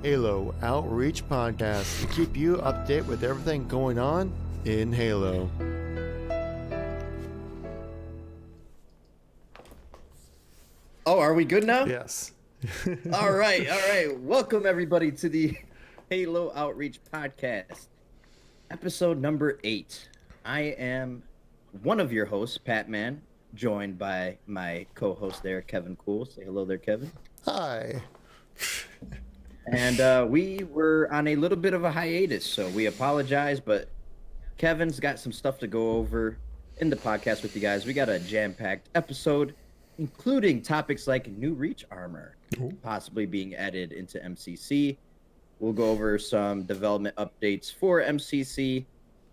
Halo Outreach Podcast to keep you up to date with everything going on in Halo. Oh, are we good now? Yes. All right. Welcome, everybody, to the Halo Outreach Podcast, episode number 8. I am one of your hosts, Pat Man, joined by my co-host there, KevinKoolx. Say hello there, Kevin. Hi. And we were on a little bit of a hiatus, so we apologize, but Kevin's got some stuff to go over in the podcast with you guys. We got a jam-packed episode, including topics like new Reach armor possibly being added into MCC. We'll go over some development updates for MCC.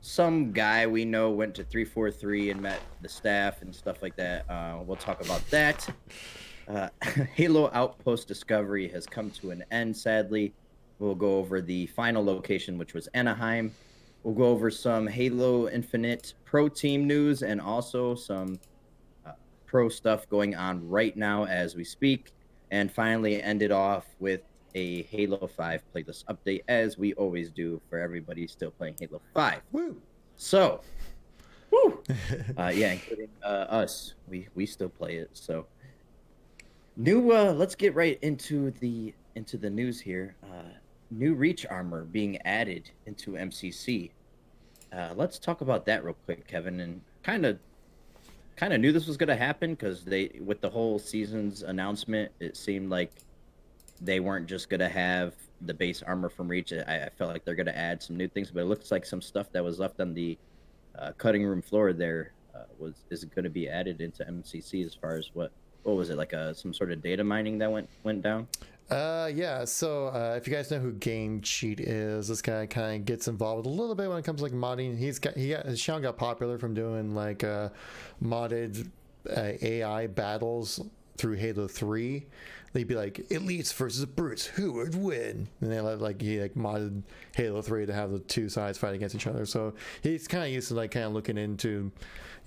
Some guy we know went to 343 and met the staff and stuff like that. We'll talk about that. Halo Outpost Discovery has come to an end, sadly. We'll go over the final location, which was Anaheim. We'll go over some Halo Infinite Pro Team news and also some pro stuff going on right now as we speak. And finally, ended off with a Halo 5 playlist update, as we always do for everybody still playing Halo 5. Woo. So, including us, we still play it. So, let's get right into the news here. New Reach armor being added into MCC. Let's talk about that real quick, Kevin. And kind of knew this was going to happen because with the whole season's announcement, it seemed like they weren't just going to have the base armor from Reach. I felt like they're going to add some new things, but it looks like some stuff that was left on the cutting room floor there is going to be added into MCC. As far as what was it, like some sort of data mining that went down? Yeah, so if you guys know who Game Cheat is, this guy kind of gets involved a little bit when it comes to like modding. His channel got popular from doing like modded AI battles through Halo 3. They'd be like elites versus brutes, who would win? And they he modded Halo 3 to have the two sides fight against each other. So he's kind of used to like kind of looking into,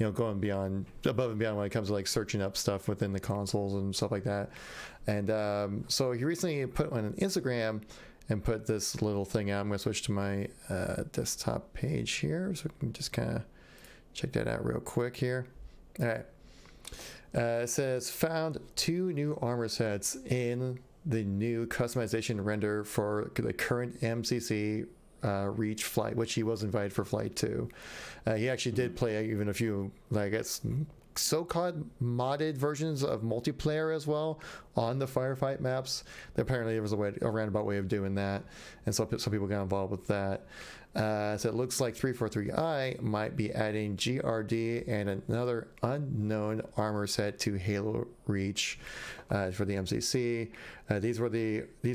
going above and beyond when it comes to like searching up stuff within the consoles and stuff like that. And so he recently put on Instagram and put this little thing out. I'm going to switch to my desktop page here so we can just kind of check that out real quick here. All right. It says, found 2 new armor sets in the new customization render for the current MCC Reach Flight, which he was invited for Flight 2. He actually did play even a few, I guess, so-called modded versions of multiplayer as well on the Fireflight maps. Apparently there was a roundabout way of doing that, and so some people got involved with that. So it looks like 343i might be adding GRD and another unknown armor set to Halo Reach for the MCC. These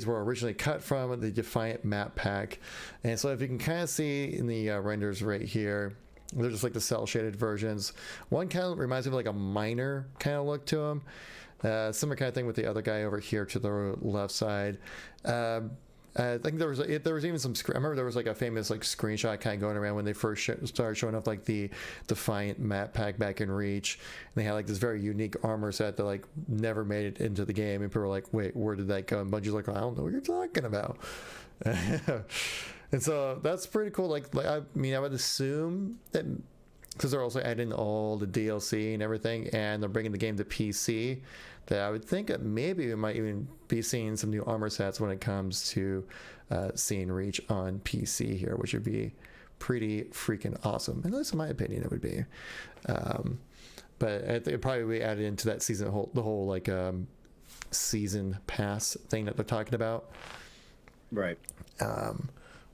were originally cut from the Defiant map pack, and so if you can kind of see in the renders right here, they're just like the cell shaded versions. One kind of reminds me of like a miner kind of look to them. Similar kind of thing with the other guy over here to the left side. I think there was even some. I remember there was like a famous like screenshot kind of going around when they first started showing off like the Defiant map pack back in Reach, and they had like this very unique armor set that like never made it into the game, and people were like, "Wait, where did that go?" And Bungie's like, "I don't know what you're talking about." And so that's pretty cool. Like I mean, I would assume that because they're also adding all the DLC and everything, and they're bringing the game to PC, that I would think that maybe we might even be seeing some new armor sets when it comes to seeing Reach on PC here, which would be pretty freaking awesome. At least in my opinion, it would be. But it probably would be added into that season, the whole like season pass thing that they're talking about. Right.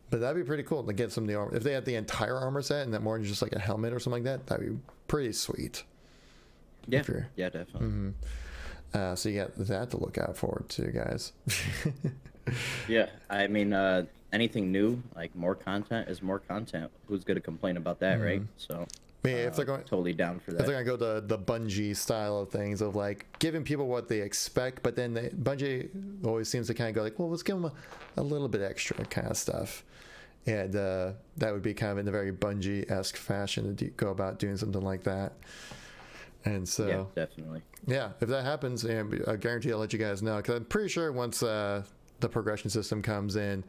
But that'd be pretty cool to get some of the armor. If they had the entire armor set and that more than just like a helmet or something like that, that'd be pretty sweet. Yeah, definitely. Mm-hmm. So you got that to look out forward to, guys. Yeah, I mean, anything new, like more content is more content. Who's going to complain about that, right? So I mean, if they're going totally down for that. If they're going to go the Bungie style of things of like giving people what they expect, but then Bungie always seems to kind of go like, well, let's give them a little bit extra kind of stuff. And that would be kind of in the very Bungie-esque fashion to go about doing something like that. And so, yeah, definitely. Yeah, if that happens, I guarantee I'll let you guys know, because I'm pretty sure once the progression system comes in,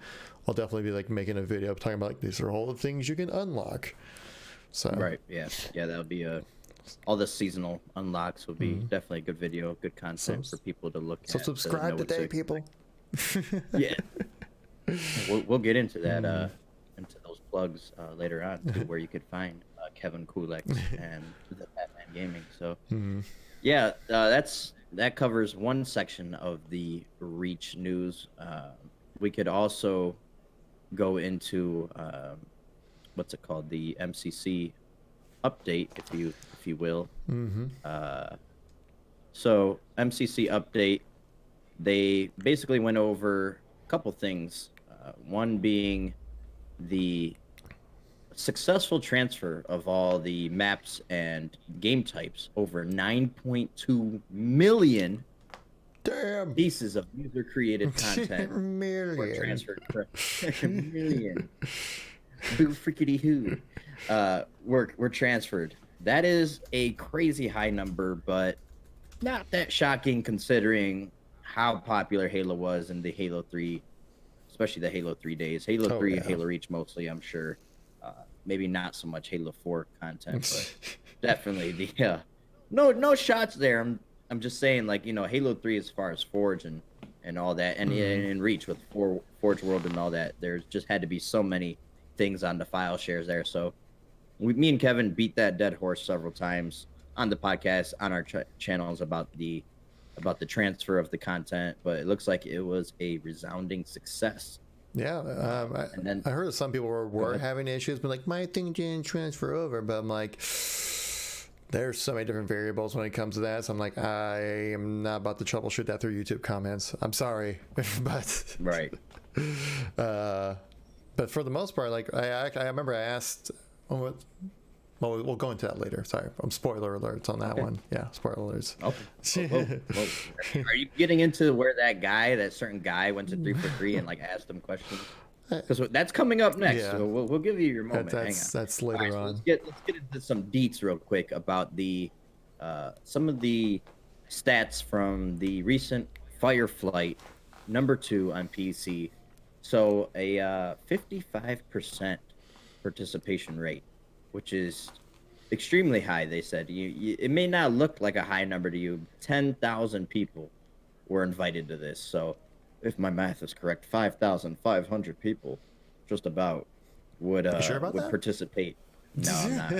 I'll definitely be like making a video talking about like these are all the things you can unlock. So Right. Yeah. Yeah. That would be all the seasonal unlocks would be definitely a good video, good content for people to look so at. subscribe to know today, people. Yeah. We'll get into that into those plugs later on too, where you could find KevinKoolx and the Batman Gaming. So yeah, that covers one section of the Reach news. We could also go into what's it called, the MCC update, if you will. So MCC update, they basically went over a couple things. One being the successful transfer of all the maps and game types. Over 9.2 million Damn. pieces of user-created content were transferred. Million. Boo frickety who. Were transferred. That is a crazy high number, but not that shocking considering how popular Halo was in the Halo 3, especially the Halo 3 days. Halo 3 and Halo Reach mostly, I'm sure. Maybe not so much Halo 4 content, but definitely the no shots there. I'm just saying, like, you know, Halo 3 as far as Forge and all that, and in Reach with Forge World and all that, there's just had to be so many things on the file shares there. So me and Kevin beat that dead horse several times on the podcast, on our channels about the transfer of the content, but it looks like it was a resounding success. Yeah, and then I heard that some people were having issues, but like my thing didn't transfer over. But I'm like, there's so many different variables when it comes to that. So I'm like, I am not about to troubleshoot that through YouTube comments. I'm sorry, but right. But for the most part, like I remember I asked. Well, we'll go into that later. Sorry, spoiler alerts on that one. Yeah, spoiler alerts. Okay. Whoa. Are you getting into where that certain guy went to 3 for 3 and like asked him questions? Because that's coming up next. Yeah. So we'll give you your moment. Hang on. That's later on. So let's get into some deets real quick about the some of the stats from the recent Fireflight #2 on PC. So a 55% participation rate, which is extremely high. They said it may not look like a high number to you. 10,000 people were invited to this. So if my math is correct, 5,500 people just about would participate. No, I'm not.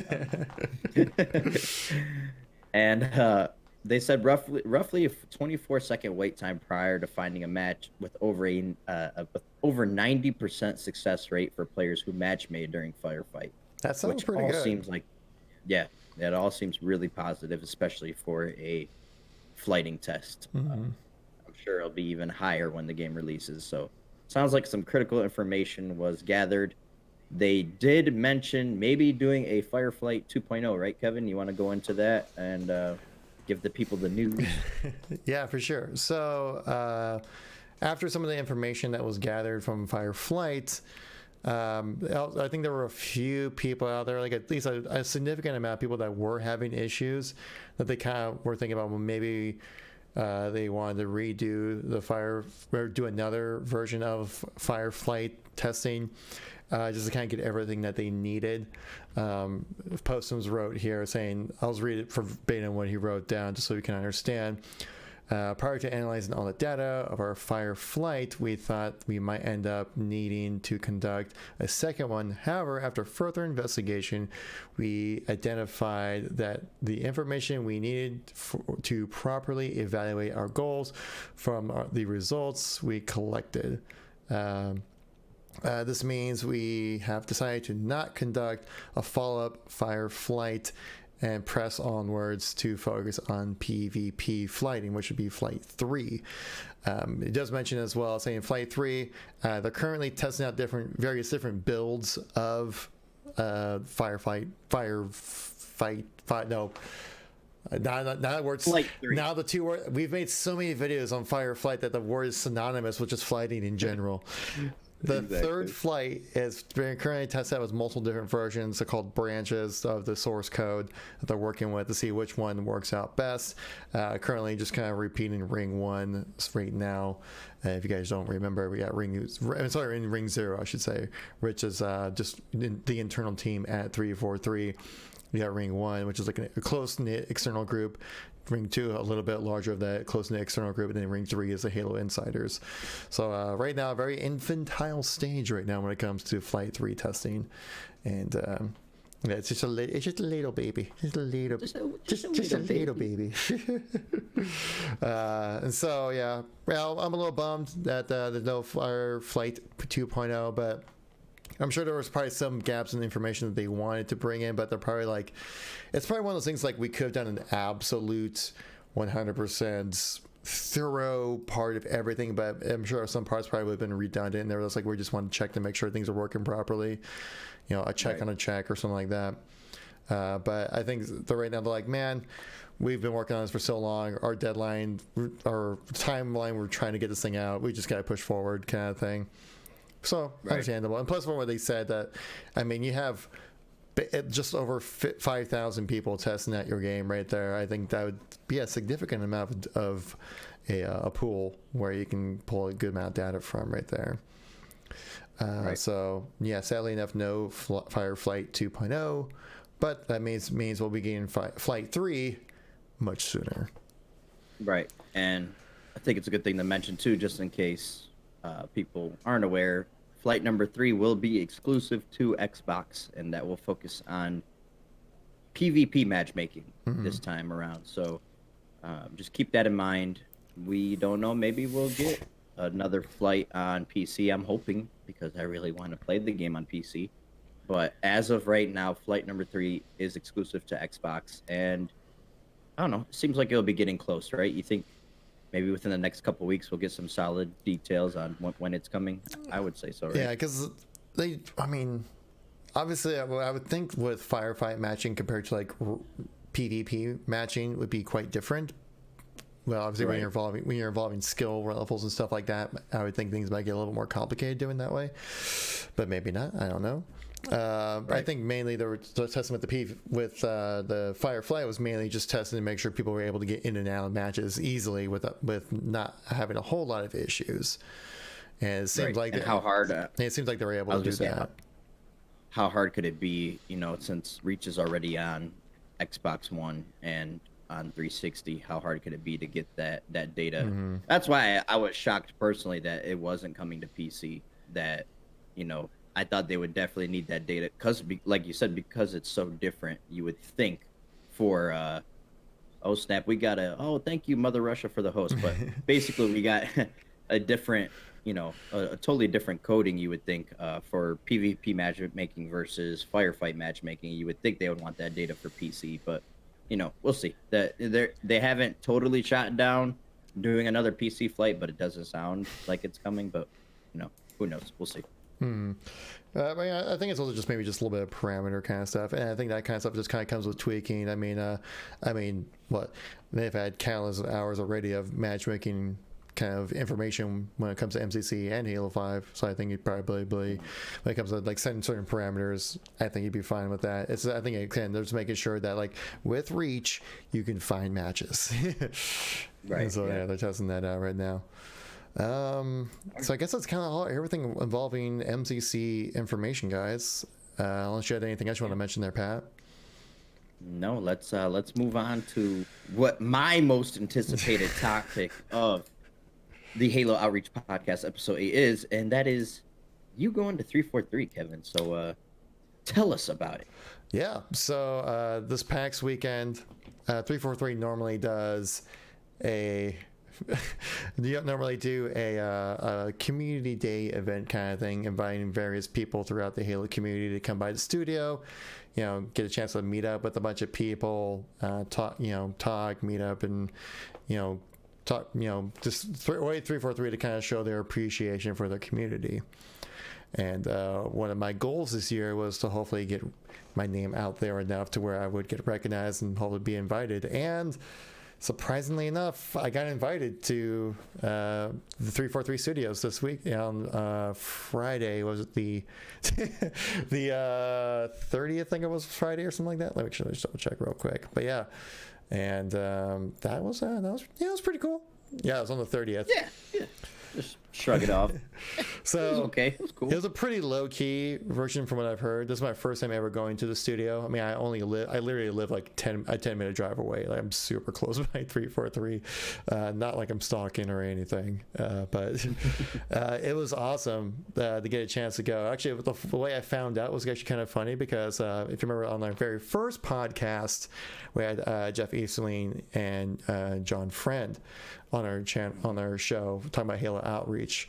And they said roughly a 24-second wait time prior to finding a match, with over 90% success rate for players who match made during Firefight. That sounds pretty all good. Seems like, yeah, that all seems really positive, especially for a flighting test. I'm sure it'll be even higher when the game releases. So, sounds like some critical information was gathered. They did mention maybe doing a Fireflight 2.0, right, Kevin? You want to go into that and give the people the news? Yeah, for sure. So, after some of the information that was gathered from Fireflight, I think there were a few people out there, like at least a significant amount of people that were having issues that they kind of were thinking about, well, maybe they wanted to redo or do another version of Fireflight testing, just to kind of get everything that they needed. Postums wrote here saying, I'll just read it verbatim what he wrote down just so we can understand. Prior to analyzing all the data of our Fireflight, we thought we might end up needing to conduct a second one. However, after further investigation, we identified that the information we needed to properly evaluate our goals from the results we collected. This means we have decided to not conduct a follow-up Fireflight and press onwards to focus on PvP flighting, which would be Flight 3. It does mention as well, saying Flight 3, they're currently testing out various different builds of Firefight. No. Not that word. Now the two words. We've made so many videos on Fireflight that the word is synonymous with just flighting in general. The third flight is being currently tested out with multiple different versions. They're called branches of the source code that they're working with to see which one works out best. Currently, just kind of repeating Ring 1 right now. If you guys don't remember, we got Ring 0, I should say, which is just the internal team at 343. We got Ring 1, which is like a close-knit external group. Ring 2, a little bit larger of that close-knit external group, and then Ring 3 is the Halo Insiders. So right now, a very infantile stage right now when it comes to Flight 3 testing. And yeah, it's just a little baby. Just a little baby. And so, yeah, well, I'm a little bummed that there's no Fireflight 2.0, but I'm sure there was probably some gaps in the information that they wanted to bring in, but they're probably like, it's probably one of those things like we could have done an absolute 100% thorough part of everything, but I'm sure some parts probably would have been redundant. And they were just like, we just want to check to make sure things are working properly, you know, a check on a check or something like that. But I think right now they're like, man, we've been working on this for so long. Our deadline, our timeline, we're trying to get this thing out. We just got to push forward kind of thing. So understandable. And plus, what they said that, I mean, you have just over 5,000 people testing out your game right there. I think that would be a significant amount of a pool where you can pull a good amount of data from right there. So yeah, sadly enough, no Fireflight 2.0, but that means we'll be getting Flight 3 much sooner. Right. And I think it's a good thing to mention too, just in case people aren't aware, Flight number 3 will be exclusive to Xbox, and that will focus on PvP matchmaking this time around. So just keep that in mind. We don't know, maybe we'll get another Flight on PC. I'm hoping, because I really want to play the game on PC. But as of right now, Flight number 3 is exclusive to Xbox, and I don't know, it seems like it'll be getting close, right? You think maybe within the next couple of weeks we'll get some solid details on when it's coming? I would say so, right? Yeah, because I mean, obviously, I would think with firefight matching compared to like PvP matching would be quite different. Well, obviously, when you're involving skill levels and stuff like that, I would think things might get a little more complicated doing that way, but maybe not. I don't know. I think mainly the testing with the Firefly was mainly just testing to make sure people were able to get in and out of matches easily with not having a whole lot of issues. And it seems like how hard it seems like they were able to do that. How hard could it be, since Reach is already on Xbox One and on 360, how hard could it be to get that data? That's why I was shocked personally that it wasn't coming to PC. That I thought they would definitely need that data because, like you said, because it's so different. You would think for oh snap, we got thank you Mother Russia for the host, but basically we got a different, a totally different coding. You would think for PvP matchmaking versus firefight matchmaking. You would think they would want that data for PC, but we'll see. That they haven't totally shot down doing another PC flight, but it doesn't sound like it's coming. But who knows? We'll see. I think it's also just maybe just a little bit of parameter kind of stuff, and I think that kind of stuff just kind of comes with tweaking. I mean, what they've had countless hours already of matchmaking kind of information when it comes to MCC and Halo 5. So I think you'd probably, when it comes to like setting certain parameters, I think you'd be fine with that. I think again, they're just making sure that like with Reach, you can find matches. Right. And so yeah, they're testing that out right now. So I guess that's kind of everything involving MCC information, guys. Unless you had anything else you want to mention there, Pat. No, let's move on to what my most anticipated topic of the Halo Outreach Podcast episode 8 is, and that is you going to 343, Kevin. So tell us about it. Yeah. So this PAX weekend, 343 normally does you normally do a community day event kind of thing, inviting various people throughout the Halo community to come by the studio, get a chance to meet up with a bunch of people, talk, meet up, and talk, just 343 to kind of show their appreciation for their community. And one of my goals this year was to hopefully get my name out there enough to where I would get recognized and hopefully be invited. And surprisingly enough, I got invited to the 343 studios this week on Friday. Was it the the 30th? I think it was Friday or something like that. Let me just double check real quick. But yeah, and that was yeah, it was pretty cool. Yeah, it was on the 30th. Yeah. Just shrug it off. So it was okay. It was cool. It was a pretty low key version from what I've heard. This is my first time ever going to the studio. I mean, I literally live like a 10-minute drive away. Like, I'm super close by 343. Not like I'm stalking or anything, but it was awesome to get a chance to go. Actually, the way I found out was actually kind of funny because if you remember on our very first podcast, we had Jeff Easterling and John Friend on our show talking about Halo Outreach.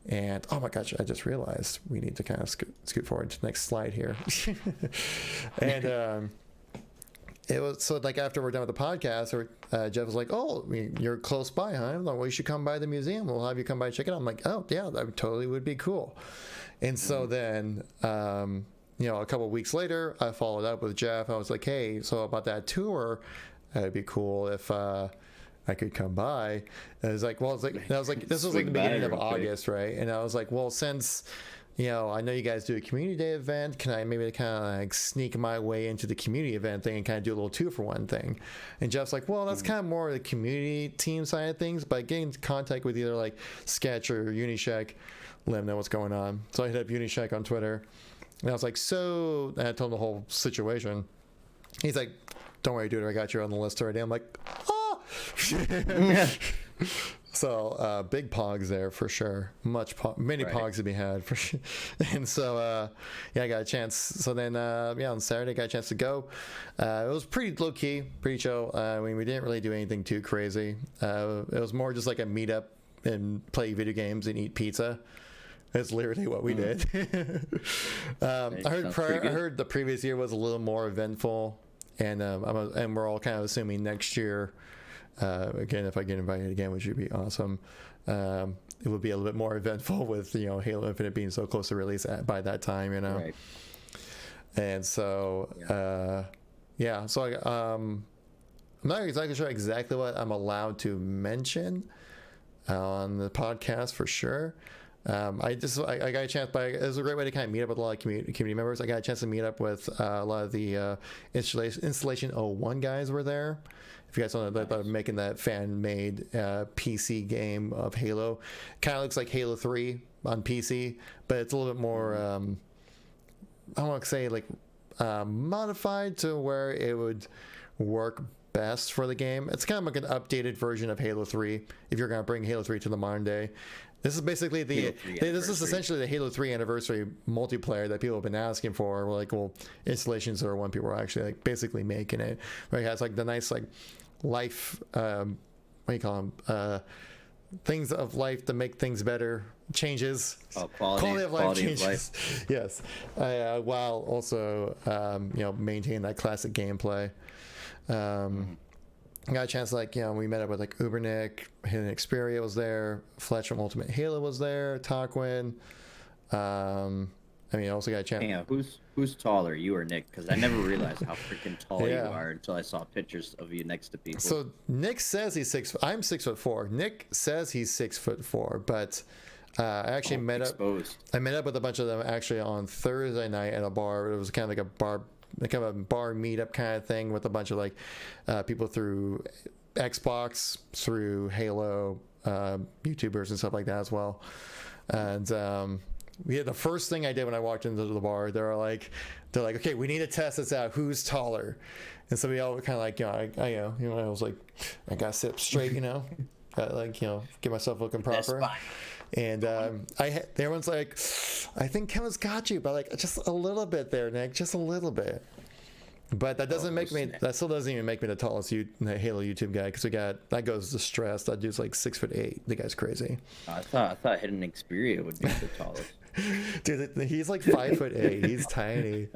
And oh my gosh, I just realized we need to kind of scoot forward to the next slide here. And it was so like after we're done with the podcast, Jeff was like, "Oh, you're close by, huh? Well, you should come by the museum. We'll have you come by and check it out." I'm like, "Oh yeah, that totally would be cool." And so then a couple of weeks later, I followed up with Jeff. I was like, "Hey, so about that tour, it'd be cool if I could come by." And I was like, this was like the beginning of August, right? And I was like, well, since I know you guys do a community day event, can I maybe kind of like sneak my way into the community event thing and kind of do a little 2-for-1 thing? And Jeff's like, well, that's kind of more the community team side of things, but getting into contact with either like Sketch or Unishack, let them know what's going on. So I hit up Unishack on Twitter, and I was like, and I told him the whole situation. He's like, don't worry, dude, I got you on the list already. I'm like, oh. So big pogs there for sure. Many pogs to be had for sure. And so I got a chance. So then on Saturday I got a chance to go. It was pretty low key, pretty chill. I mean, we didn't really do anything too crazy. It was more just like a meetup and play video games and eat pizza. That's literally what we did. I heard the previous year was a little more eventful, and we're all kind of assuming next year, again, if I get invited again, which would be awesome, it would be a little bit more eventful with Halo Infinite being so close to release by that time, Right. And so so I'm not exactly sure exactly what I'm allowed to mention on the podcast for sure. I got a chance, but it was a great way to kind of meet up with a lot of community members. I got a chance to meet up with a lot of the Installation 01 guys were there. If you guys don't know, they're making that fan-made PC game of Halo. Kind of looks like Halo 3 on PC, but it's a little bit more, I don't want to say like modified to where it would work best for the game. It's kind of like an updated version of Halo 3 if you're going to bring Halo 3 to the modern day. This is basically this is essentially the Halo 3 anniversary multiplayer that people have been asking for. We're like, well, Installations are when people are actually like basically making it. Right? It has like the nice like life, what do you call them? Things of life to make things better. Changes. Oh, quality of life changes. Yes. While also maintain that classic gameplay. I got a chance to we met up with like Ubernick, Hidden Xperia was there, Fletch from Ultimate Halo was there, Tarquin. I also got a chance. Hang on, who's taller, you or Nick? Because I never realized how freaking tall you are until I saw pictures of you next to people. So Nick says he's I'm 6'4". Nick says he's 6'4", but I actually met up with a bunch of them actually on Thursday night at a bar. It was kind of like a bar meetup kind of thing with a bunch of like people through Xbox, through Halo, YouTubers and stuff like that as well. And the first thing I did when I walked into the bar, they're like, okay, we need to test this out. Who's taller? And so we all kind of like, I was like, I gotta sit up straight, gotta get myself looking proper. And everyone's like, I think Kevin's got you, but like just a little bit there, Nick, just a little bit. But that doesn't that still doesn't even make me the tallest Halo YouTube guy, because that goes to stress. That dude's like 6'8". The guy's crazy. I thought Hidden Xperia would be the tallest. Dude, he's like 5'8". He's tiny.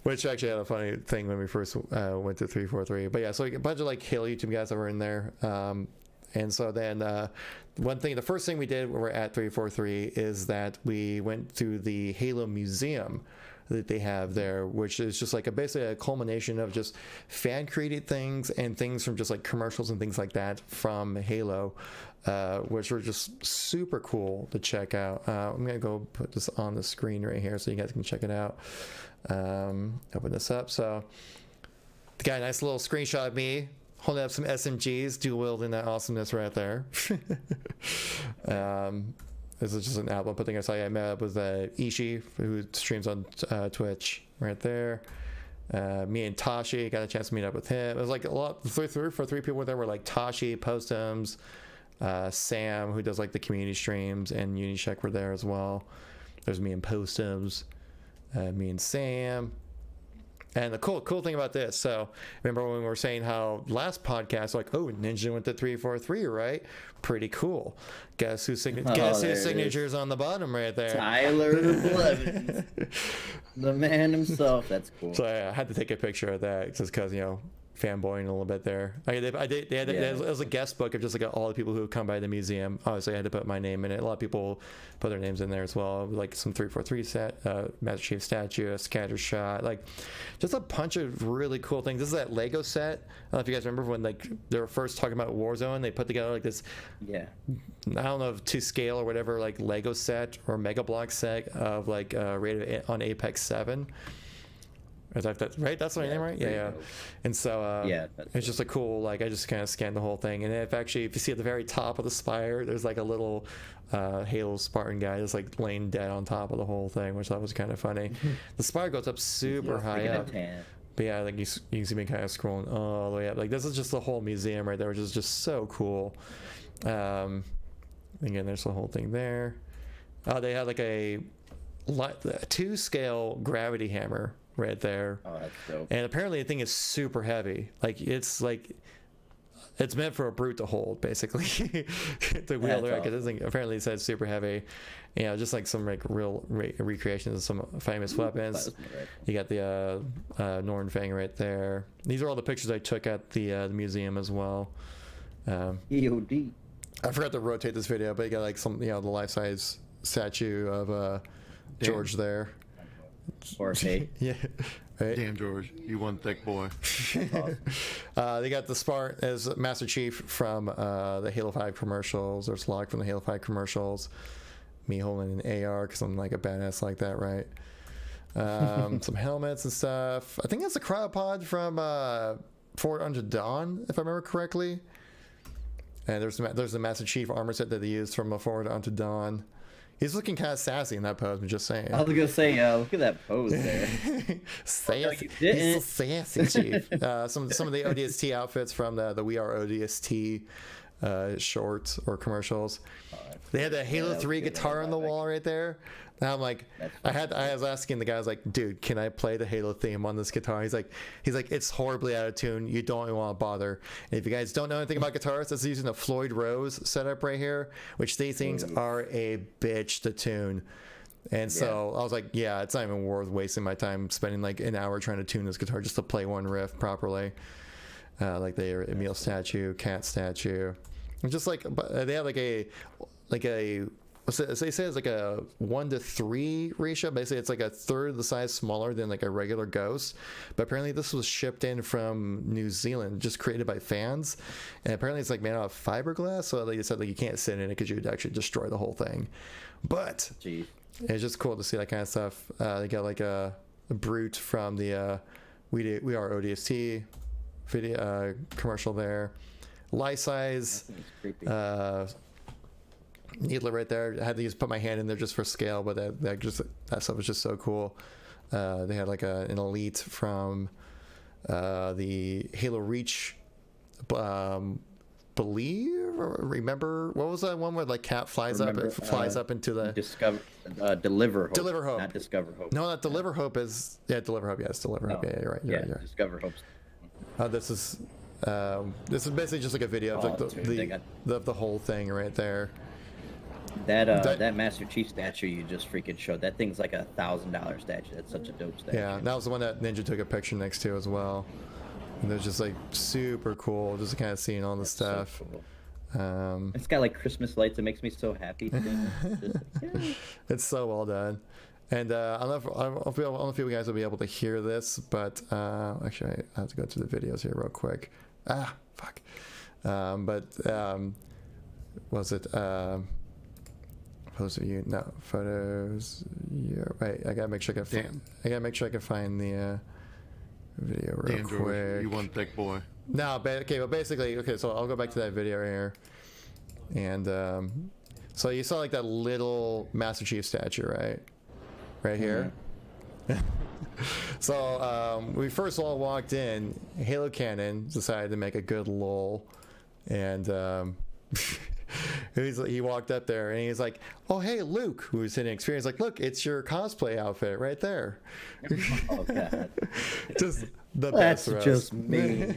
Which actually had a funny thing when we first went to 343. But yeah, so a bunch of like Halo YouTube guys that were in there. And so then the first thing we did when we were at 343 is that we went to the Halo Museum, that they have there, which is just like basically a culmination of just fan created things and things from just like commercials and things like that from Halo, which were just super cool to check out. I'm gonna go put this on the screen right here so you guys can check it out. Open this up. So got a nice little screenshot of me holding up some SMGs, dual wielding that awesomeness right there. This is just an album putting aside. I met up with Ishi, who streams on Twitch right there. Me and Tashi got a chance to meet up with him. It was like a lot for three people there were like Tashi, Postums, Sam, who does like the community streams, and Unishek were there as well. There's me and Postums, me and Sam. And the cool thing about this, so remember when we were saying how last podcast, like, oh, Ninja went to 343, right? Pretty cool. Guess whose signature's on the bottom right there? Tyler Blevins, the man himself. That's cool. So I had to take a picture of that just because, fanboying a little bit there. It was a guest book of just like all the people who come by the museum. Obviously, I had to put my name in it. A lot of people put their names in there as well, like some 343 Master Chief statue, a scatter shot, like just a bunch of really cool things. This is that Lego set. I don't know if you guys remember when like they were first talking about Warzone. They put together like this, I don't know if to scale or whatever, like Lego set or Mega Block set of like rated on Apex 7. Is that right? That's the name, right? Yeah. And so it's just a cool, like I just kind of scanned the whole thing. And if you see at the very top of the spire, there's like a little Halo Spartan guy that's like laying dead on top of the whole thing, which I thought was kind of funny. The spire goes up super high up. But yeah, like you can see me kind of scrolling all the way up. Like this is just the whole museum right there, which is just so cool. Again, there's the whole thing there. They had like a 2 scale gravity hammer right there. Oh, that's dope. And apparently the thing is super heavy. It's meant for a brute to hold, basically. The wheel there, because this thing apparently it says super heavy. Just like some like real recreations of some famous weapons. You got the Norn Fang right there. These are all the pictures I took at the museum as well. EOD. I forgot to rotate this video, but you got like some the life-size statue of George there. Or hey. Yeah. Right. Damn, George, you one thick boy. They got the Spart as Master Chief from the Halo 5 commercials, or Slog from the Halo 5 commercials. Me holding an AR because I'm like a badass like that, right? Some helmets and stuff. I think that's a cryopod from Forward Unto Dawn, if I remember correctly. And there's the Master Chief armor set that they used from Forward Unto Dawn. He's looking kind of sassy in that pose. I'm just saying. I was gonna say, look at that pose there. Sassy. He's so sassy, Chief. Some of the ODST outfits from the We Are ODST shorts or commercials. They had the Halo 3 guitar on the wall right there. Now I'm like, I was asking the guy, I was like, dude, can I play the Halo theme on this guitar? He's like, it's horribly out of tune. You don't even want to bother. And if you guys don't know anything about guitars, it's using a Floyd Rose setup right here, which these things are a bitch to tune. And so I was like, yeah, it's not even worth wasting my time spending like an hour trying to tune this guitar just to play one riff properly. Like the Emil statue, Cat statue. And just like, they have like a they say it's like a 1-to-3 ratio. Basically, it's like a third the size smaller than like a regular Ghost. But apparently, this was shipped in from New Zealand, just created by fans. And apparently, it's like made out of fiberglass. So they said like you can't sit in it because you'd actually destroy the whole thing. But it's just cool to see that kind of stuff. They got like a brute from the We Are ODST video commercial there. Life size. Needler right there. I had to put my hand in there just for scale, but that stuff was just so cool. They had like an elite from the Halo Reach. Remember what was that one where like Cat flies up into the Deliver Hope. Deliver Hope. Not Discover Hope. No, that Deliver Hope is Deliver Hope. Yes, Deliver Hope. Yeah, you're right. You're right. Discover Hope. This is basically just like a video of the whole thing right there. That Master Chief statue you just freaking showed, that thing's like $1,000 statue. That's such a dope statue. Yeah, that was the one that Ninja took a picture next to as well. And it was just like super cool, just kind of seeing all the stuff. So cool. It's got like Christmas lights. It makes me so happy. It's so well done. And I don't know if you guys will be able to hear this, but actually, I have to go to the videos here real quick. Fuck. Was it post of you? No, photos. Yeah, right. I gotta make sure I can find the video real Damn, quick. George, you one thick boy. No, okay, but basically, okay, so I'll go back to that video here. And so you saw like that little Master Chief statue, right? Right here. So we first all walked in, Halo Cannon decided to make a good lull. And he walked up there and he's like, "Oh, hey, Luke," who's in experience, like, "Look, it's your cosplay outfit right there." Oh, God. Just the That's best roast. just me.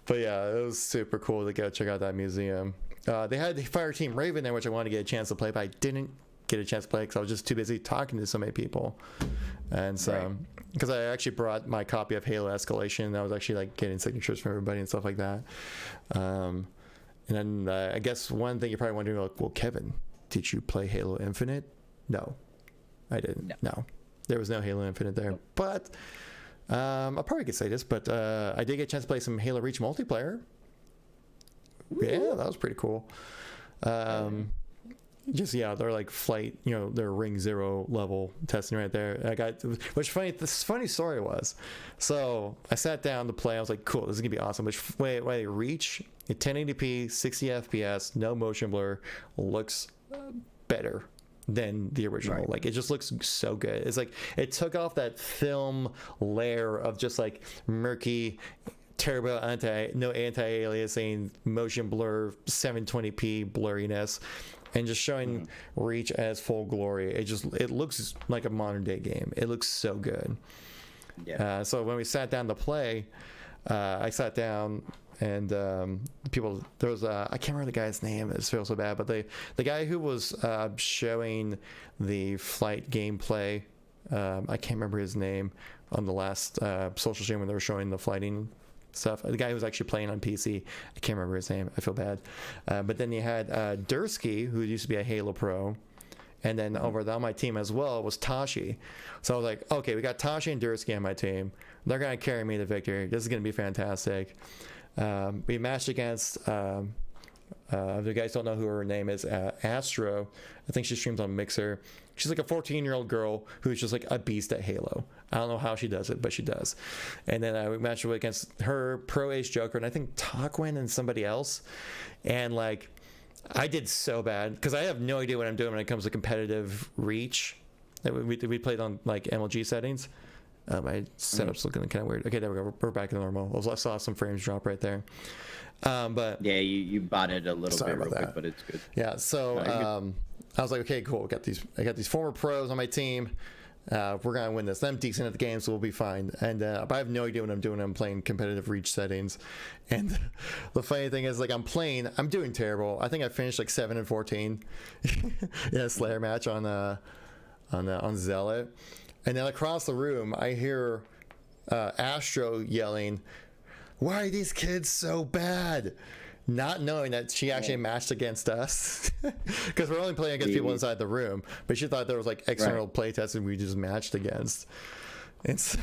But yeah, it was super cool to go check out that museum. They had the Fire Team Raven there, which I wanted to get a chance to play, but I didn't get a chance to play because I was just too busy talking to so many people. And so, because I actually brought my copy of Halo Escalation, and I was actually like getting signatures from everybody and stuff like that. And then I guess one thing you're probably wondering, like, well, Kevin, did you play Halo Infinite? No, I didn't. No, there was no Halo Infinite there. Nope. But I'll probably could say this, but I did get a chance to play some Halo Reach multiplayer. Yeah, that was pretty cool. They're like flight, they're Ring 0 level testing right there. Which funny story was, so I sat down to play. I was like, cool, this is gonna be awesome. Which way Reach at 1080p, 60 FPS, no motion blur, looks better than the original. Right. Like, it just looks so good. It's like it took off that film layer of just like murky, terrible anti-aliasing, motion blur, 720p blurriness, and just showing Reach as full glory. It looks like a modern day game. It looks so good. Yeah. So when we sat down to play, I sat down and there was I can't remember the guy's name. It feels so bad, but the guy who was showing the flight gameplay, I can't remember his name on the last social stream when they were showing the flighting stuff. The guy who was actually playing on PC, I can't remember his name. I feel bad. But then you had Dursky, who used to be a Halo Pro, and then over on my team as well was Tashi. So I was like, okay, we got Tashi and Dursky on my team. They're gonna carry me to victory. This is gonna be fantastic. We matched against if you guys don't know who her name is, Astro. I think she streams on Mixer. She's like a 14-year-old girl who's just like a beast at Halo. I don't know how she does it, but she does. And then we matched against her, Pro Ace Joker, and I think Taquin and somebody else. And like, I did so bad because I have no idea what I'm doing when it comes to competitive Reach. We played on like MLG settings. My setup's looking kind of weird. Okay, there we go. We're back to normal. I saw some frames drop right there. But yeah, you botted a little bit real quick, but it's good. Yeah, so I was like, okay, cool. I got these former pros on my team. We're gonna win this. I'm decent at the game, so we'll be fine. And but I have no idea what I'm doing. I'm playing competitive Reach settings, and the funny thing is, like, I'm doing terrible. I think I finished like 7-14 in a Slayer match on Zealot, and then across the room I hear Astro yelling, "Why are these kids so bad?" Not knowing that she actually matched against us, because we're only playing against people inside the room, but she thought there was like external playtests and we just matched against. And so,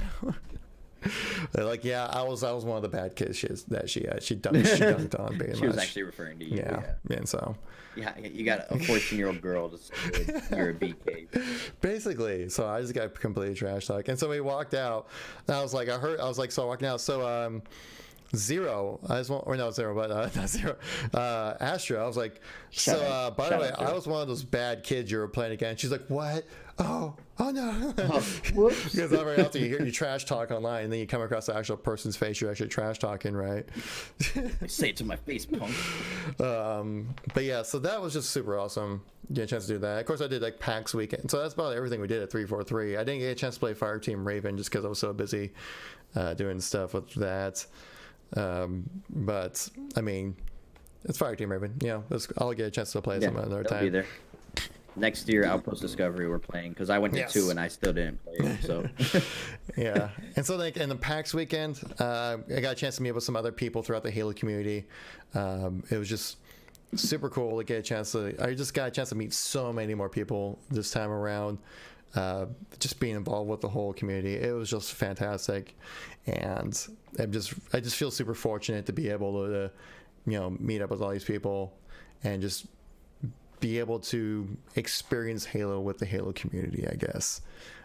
like, yeah, I was one of the bad kids she dunked on. Being she was actually referring to you. Yeah. And so, yeah, you got a 14-year-old girl to say you're a BK. Basically, so I just got completely trash talk, and so we walked out. And I was like, so I walked out. So Zero, not Zero, but not Zero. Astro, I was like, by the way, I was one of those bad kids you were playing against. She's like, what? Oh no. Whoops. Because every often you trash talk online, and then you come across the actual person's face you're actually trash talking, right? Say it to my face, punk. But yeah, so that was just super awesome. Get a chance to do that. Of course, I did like PAX weekend, so that's about everything we did at 343. I didn't get a chance to play Fire Team Raven just because I was so busy doing stuff with that. But I mean, it's Fire Team Raven. I'll get a chance to play some other time. Be there. Next year, Outpost Discovery we're playing, because I went to 2 and I still didn't play it. So yeah, and so like in the PAX weekend, I got a chance to meet with some other people throughout the Halo community. It was just super cool to get a chance to. I just got a chance to meet so many more people this time around. Just being involved with the whole community, it was just fantastic, and I just feel super fortunate to be able to meet up with all these people and just be able to experience Halo with the Halo community, I guess.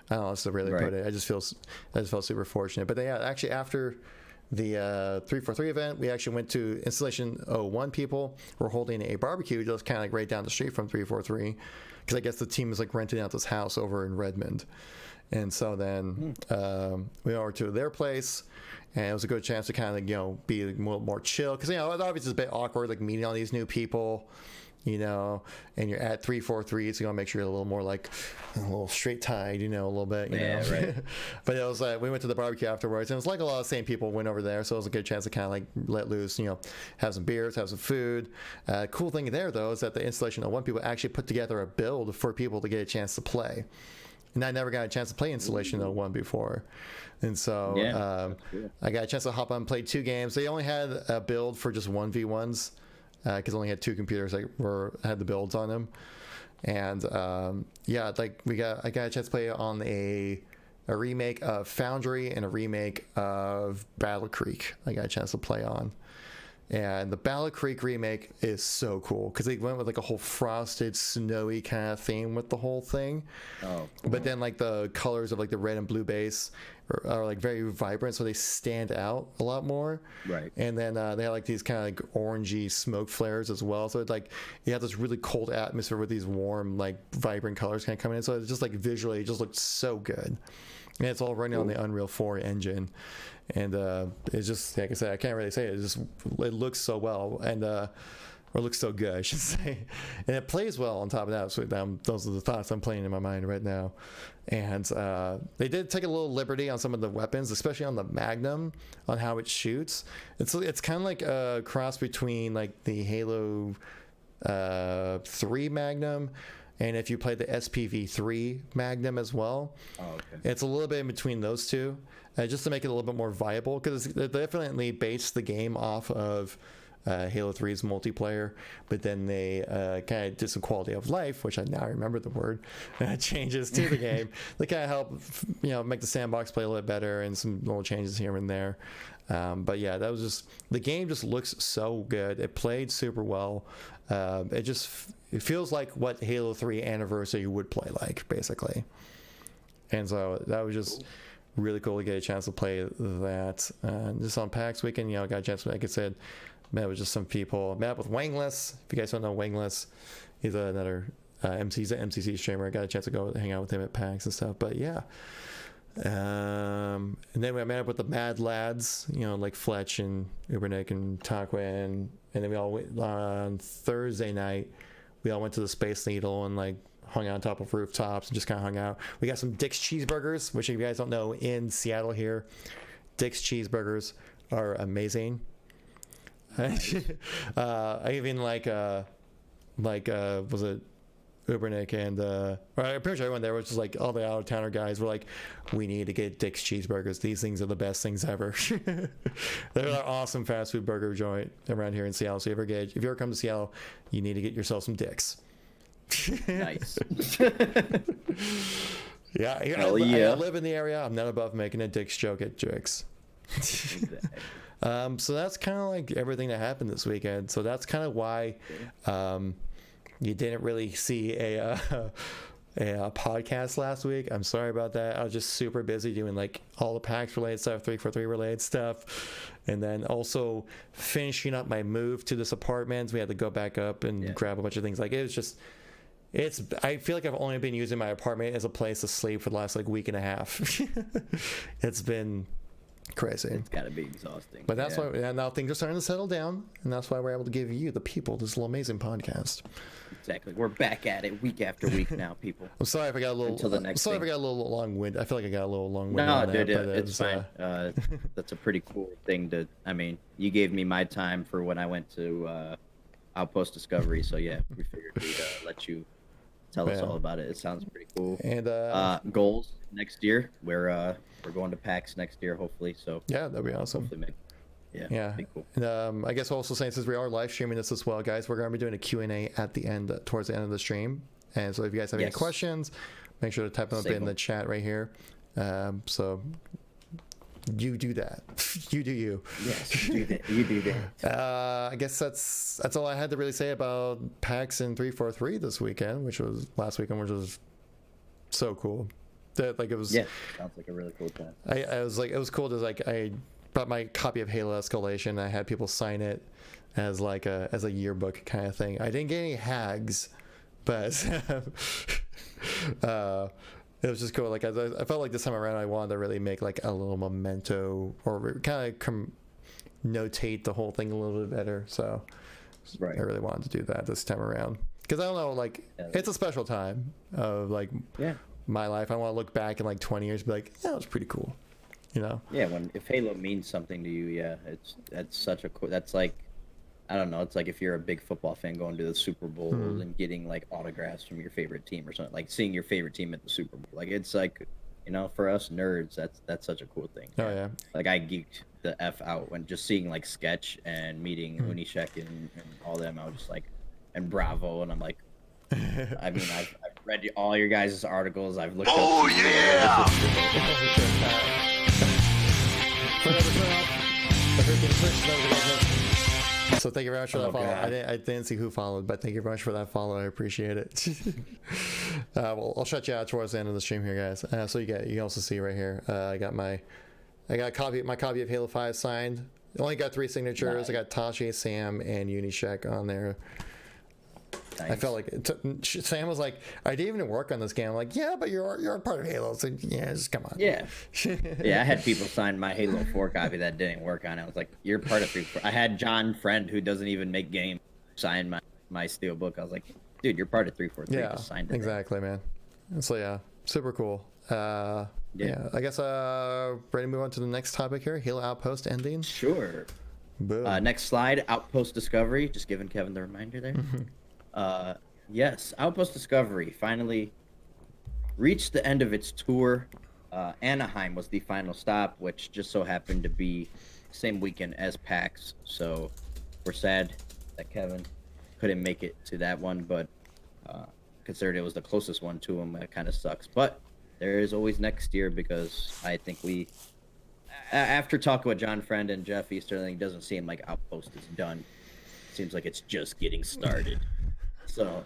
I don't know how to really put it. I just felt super fortunate. But yeah, actually after the 343 event, we actually went to Installation 01 people. We're holding a barbecue just kind of like right down the street from 343, because I guess the team is like renting out this house over in Redmond. And so then we went over to their place, and it was a good chance to kind of be a little more chill, because obviously it's a bit awkward like meeting all these new people, and you're at 343, so you gotta make sure you're a little more like a little straight tied, a little bit, right. But it was like we went to the barbecue afterwards, and it was like a lot of the same people went over there, so it was a good chance to kind of like let loose, have some beers, have some food. Cool thing there though is that the Installation 01 people actually put together a build for people to get a chance to play. And I never got a chance to play Installation 01 before. And so I got a chance to hop on and play 2 games. They only had a build for just 1v1s, because I only had 2 computers that had the builds on them. And I got a chance to play on a remake of Foundry and a remake of Battle Creek. I got a chance to play on. And the Battle Creek remake is so cool because they went with like a whole frosted, snowy kind of theme with the whole thing. Oh, but then like the colors of like the red and blue base are like very vibrant, so they stand out a lot more. Right. And then they have like these kind of like orangey smoke flares as well. So it's like you have this really cold atmosphere with these warm, like vibrant colors kind of coming in. So it's just like visually, it just looks so good. And it's all running on the Unreal 4 engine. And it's just, like I said, I can't really say it. It looks so well, and or looks so good, I should say. And it plays well on top of that. So those are the thoughts I'm playing in my mind right now. And they did take a little liberty on some of the weapons, especially on the Magnum, on how it shoots. It's kind of like a cross between like the Halo 3 Magnum, and if you play the SPV3 Magnum as well. Oh, okay. It's a little bit in between those two, just to make it a little bit more viable, because they definitely based the game off of Halo 3's multiplayer, but then they kind of did some quality of life, which I now remember the word, changes to the game. They kind of help, make the sandbox play a little bit better, and some little changes here and there. But yeah, that was just, the game just looks so good. It played super well. It feels like what Halo 3 Anniversary would play like, basically. And so that was just really cool to get a chance to play that. Just on PAX weekend, got a chance, like I said, met with just some people. Met up with Wangless. If you guys don't know Wangless, he's another he's an MCC streamer. I got a chance to go hang out with him at PAX and stuff. But yeah. And then we met up with the Mad Lads, like Fletch and Ubernick and Takwe, and then we all went on Thursday night. We all went to the Space Needle and like hung out on top of rooftops and just kind of hung out. We got some Dick's cheeseburgers, which if you guys don't know, in Seattle here, Dick's cheeseburgers are amazing. Nice. I even was it Ubernick and I'm pretty sure everyone there was just like all the out of towner guys were like, we need to get Dick's cheeseburgers. These things are the best things ever. They're an awesome fast food burger joint around here in Seattle. So if you ever come to Seattle, you need to get yourself some Dick's. Nice. Yeah, I live in the area. I'm not above making a Dick's joke at Dick's. So that's kind of like everything that happened this weekend. So that's kind of why you didn't really see a podcast last week. I'm sorry about that. I was just super busy doing like all the PAX related stuff, 343 related stuff, and then also finishing up my move to this apartment. We had to go back up and grab a bunch of things. Like it was just, I feel like I've only been using my apartment as a place to sleep for the last like week and a half. It's been crazy. It's gotta be exhausting. But that's why now things are starting to settle down, and that's why we're able to give you, the people, this little amazing podcast. Exactly. We're back at it week after week now, people. I'm sorry if I got a little. Until the next. Sorry if I got a little long-winded. I feel like I got a little long-winded. No, dude, it's fine. That's a pretty cool thing to. I mean, you gave me my time for when I went to Outpost Discovery, so yeah, we figured we'd let you tell us all about it. It sounds pretty cool. And goals next year. We're going to PAX next year, hopefully. So yeah, that'd be awesome. Yeah. Be cool. And, I guess also saying, since we are live streaming this as well, guys, we're going to be doing a Q&A at the end, towards the end of the stream. And so if you guys have any questions, make sure to type them up in the chat right here. So you do that. You do you. Yes, you do that. I guess that's all I had to really say about PAX and 343 this weekend, last weekend, which was so cool. That like it was. Yeah, sounds like a really cool time. I was like, it was cool to like I brought my copy of Halo Escalation. I had people sign it as like a yearbook kind of thing. I didn't get any hags, but it was just cool. Like I felt like this time around, I wanted to really make like a little memento or kind of notate the whole thing a little bit better. So I really wanted to do that this time around because I don't know, like it's a special time of like my life. I want to look back in like 20 years, and be like, yeah, it was pretty cool, you know? Yeah, if Halo means something to you, that's such a cool. That's like, I don't know. It's like if you're a big football fan going to the Super Bowl and getting like autographs from your favorite team or something, like seeing your favorite team at the Super Bowl. Like it's like, you know, for us nerds, that's such a cool thing. Oh yeah. Like I geeked the F out when just seeing like Sketch and meeting Unishek and all them. I was just like, and Bravo, and I'm like, I mean, I've read all your guys' articles. I've looked. Oh yeah. So thank you very much for that follow. I didn't see who followed, but thank you very much for that follow. I appreciate it. Well, I'll shut you out towards the end of the stream here, guys. So you can also see right here. I got my copy of Halo 5 signed. I only got 3 signatures. Nice. I got Tashi, Sam, and Unishek on there. Nice. I felt like Sam was like, I didn't even work on this game. I'm like, yeah, but you're a part of Halo, so yeah, just come on. Yeah, yeah. I had people sign my Halo 4 copy that didn't work on it. I was like, you're part of 343. I had John Friend, who doesn't even make games, sign my steel book. I was like, dude, you're part of 343. Yeah, just signed it. Exactly, man. So yeah, super cool. Yeah, I guess ready to move on to the next topic here. Halo Outpost ending. Sure. Boom. Next slide, Outpost Discovery. Just giving Kevin the reminder there. Yes, Outpost Discovery finally reached the end of its tour. Anaheim was the final stop, which just so happened to be same weekend as PAX. So we're sad that Kevin couldn't make it to that one, but considered it was the closest one to him, it kind of sucks. But there is always next year, because I think after talking with John Friend and Jeff Easterling, it doesn't seem like Outpost is done. It seems like it's just getting started. So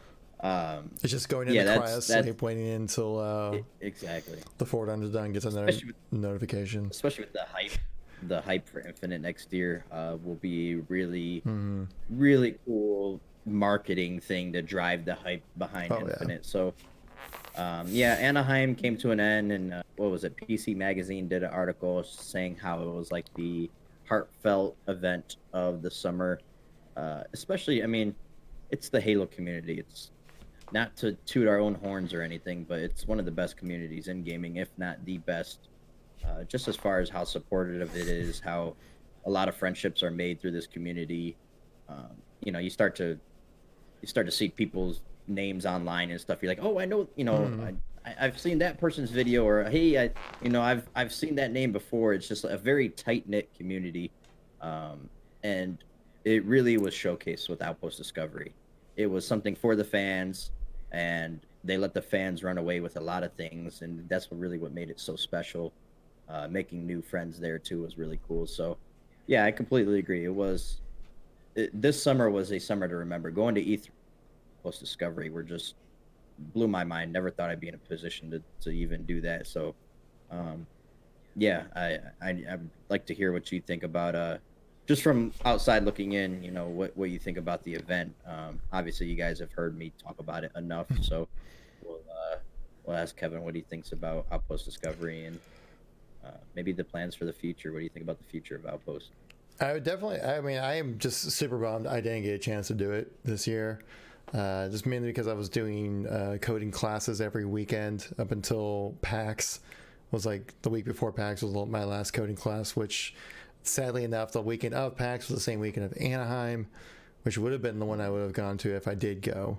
it's just going into cryo sleep, waiting until exactly the forward under done gets another notification. Especially with the hype for Infinite next year will be really cool marketing thing to drive the hype behind Infinite. Yeah. So Anaheim came to an end, and what was it? PC Magazine did an article saying how it was like the heartfelt event of the summer. Especially, I mean, it's the Halo community. It's not to toot our own horns or anything, but it's one of the best communities in gaming, if not the best. Just as far as how supportive it is, how a lot of friendships are made through this community. You know, you start to see people's names online and stuff. You're like, oh, I know, you know, I've seen that person's video, or hey, I've seen that name before. It's just a very tight knit community, and it really was showcased with Outpost Discovery. It was something for the fans, and they let the fans run away with a lot of things, and that's what made it so special. Making new friends there too was really cool. So, yeah, I completely agree. This summer was a summer to remember. Going to E3 Outpost Discovery just blew my mind. Never thought I'd be in a position to even do that. So, I'd like to hear what you think about just from outside looking in, you know, what you think about the event. Obviously, you guys have heard me talk about it enough, so we'll ask Kevin what he thinks about Outpost Discovery and maybe the plans for the future. What do you think about the future of Outpost? I am just super bummed I didn't get a chance to do it this year. Just mainly because I was doing coding classes every weekend up until PAX. Was like the week before PAX was my last coding class, which sadly enough, the weekend of PAX was the same weekend of Anaheim, which would have been the one I would have gone to if I did go.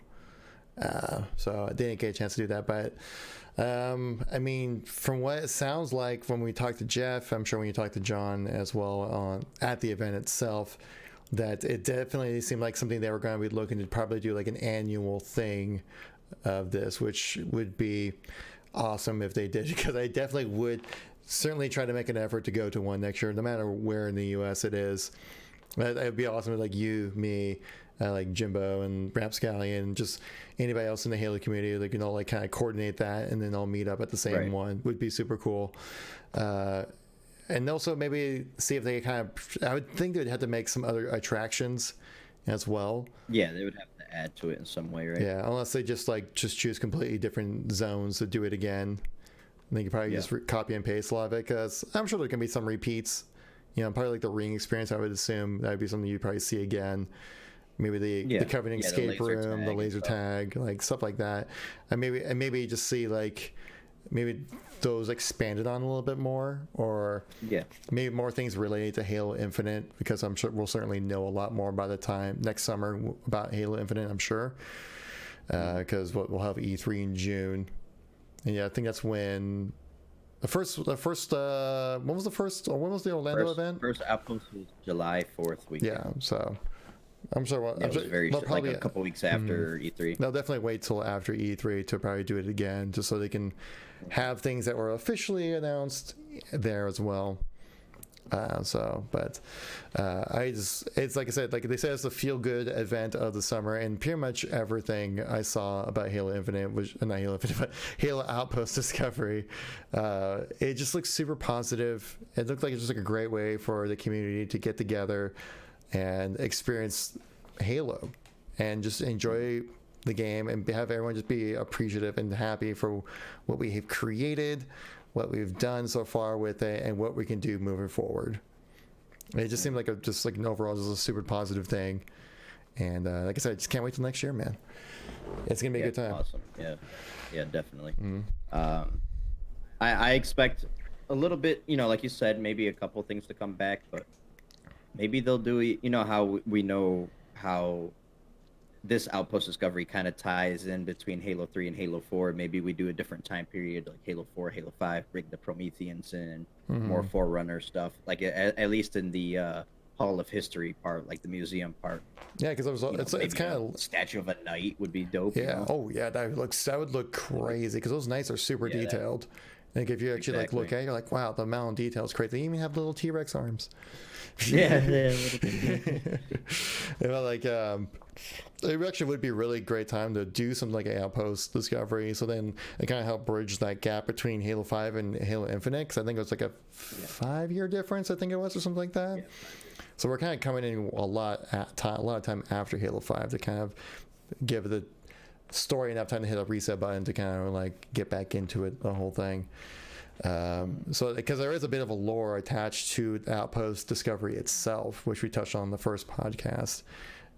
So I didn't get a chance to do that, but I mean, from what it sounds like when we talked to Jeff, I'm sure when you talked to John as well at the event itself, that it definitely seemed like something they were going to be looking to probably do like an annual thing of this, which would be awesome if they did, because I definitely would certainly try to make an effort to go to one next year, no matter where in the U.S. it is. It would be awesome if like you, me, like Jimbo and Rapscallion, and just anybody else in the Halo community, like, like kind of coordinate that and then all meet up at the same one. Would be super cool. And also maybe see if they kind of, I would think they'd have to make some other attractions as well. Yeah, they would have to add to it in some way, right? Yeah, unless they just choose completely different zones to do it again. And they could probably just copy and paste a lot of it, because I'm sure there can be some repeats. Probably like the ring experience, I would assume that would be something you'd probably see again. Maybe the Covenant escape room, the laser tag, like stuff like that. And maybe just see like maybe those expanded on a little bit more, or maybe more things related to Halo Infinite, because I'm sure we'll certainly know a lot more by the time next summer about Halo Infinite, I'm sure, because we'll have E3 in June. And I think that's when when was the Orlando event? First Outpost was July 4th weekend. Yeah, so I'm sure. It was very probably like a couple weeks after E3. They'll definitely wait till after E3 to probably do it again, just so they can have things that were officially announced there as well. It's like I said, like they said, it's the feel-good event of the summer, and pretty much everything I saw about Halo Infinite, which not Halo Infinite, but Halo Outpost Discovery, it just looks super positive. It looked like it's just like a great way for the community to get together and experience Halo and just enjoy the game and have everyone just be appreciative and happy for what we have created, what we've done so far with it, and what we can do moving forward. It just seemed like an overall just a super positive thing. And like I said, I just can't wait till next year, man. It's gonna be a good time. Awesome. Yeah, definitely. I expect a little bit, like you said, maybe a couple things to come back, but maybe they'll do, how we know how this Outpost Discovery kind of ties in between Halo 3 and Halo 4. Maybe we do a different time period, like Halo 4, Halo 5, bring the Prometheans in, more Forerunner stuff, like at least in the Hall of History part, like the museum part. Yeah, because it's kind of Statue of a Knight would be dope. Yeah. Oh yeah, that would look crazy, because those knights are super detailed. Like if you actually look at it, you're like, wow, the amount of detail is crazy. They even have little T-Rex arms. Yeah. It actually would be a really great time to do something like an Outpost Discovery, so then it kind of help bridge that gap between Halo 5 and Halo Infinite, because I think it was like a 5-year difference, I think it was, or something like that. Yeah. So we're kind of coming in a lot of time after Halo 5 to kind of give the story enough time to hit a reset button to kind of like get back into it, the whole thing. So because there is a bit of a lore attached to Outpost Discovery itself, which we touched on in the first podcast,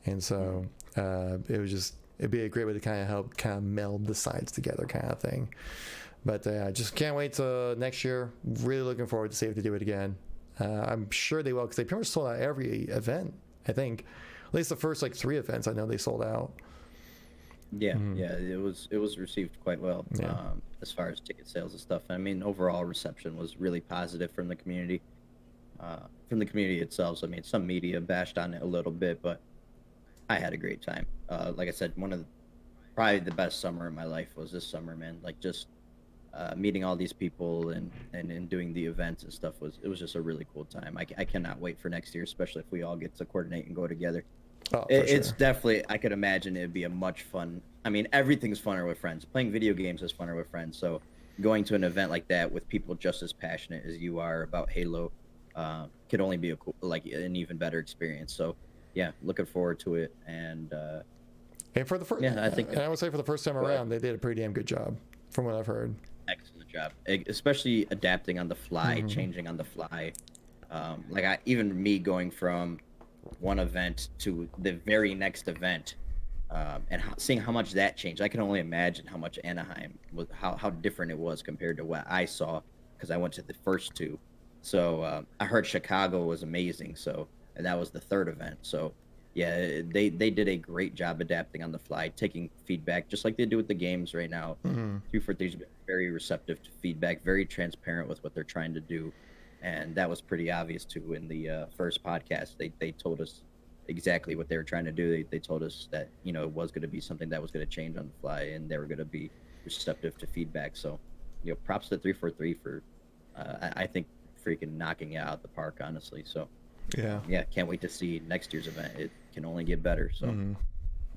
and so it'd be a great way to kind of help kind of meld the sides together, kind of thing. But just can't wait till next year. Really looking forward to see if they do it again. I'm sure they will, because they pretty much sold out every event. I think at least the first 3 events I know they sold out. Yeah, it was received quite well, as far as ticket sales and stuff. I mean, overall reception was really positive from the community, itself. So, I mean, some media bashed on it a little bit, but I had a great time. Like I said, probably the best summer of my life was this summer, man. Like just meeting all these people and doing the events and stuff was just a really cool time. I cannot wait for next year, especially if we all get to coordinate and go together. Oh, it's definitely, I could imagine it'd be a much fun. I mean, everything's funner with friends. Playing video games is funner with friends. So going to an event like that with people just as passionate as you are about Halo could only be an even better experience. So yeah, looking forward to it. And for the first, I would say for the first time around, they did a pretty damn good job, from what I've heard. Excellent job, especially adapting on the fly, changing on the fly. Even me going from one event to the very next event, and seeing how much that changed. I can only imagine how much Anaheim was, how different it was compared to what I saw, because I went to the first 2. So I heard Chicago was amazing. So, and that was the 3rd event. So yeah, they did a great job adapting on the fly, taking feedback just like they do with the games right now. 343's been very receptive to feedback, very transparent with what they're trying to do, and that was pretty obvious too in the first podcast. They told us exactly what they were trying to do. They told us that it was going to be something that was going to change on the fly, and they were going to be receptive to feedback. So, props to 343 for I think freaking knocking it out the park, honestly. So. Yeah, can't wait to see next year's event. It can only get better, so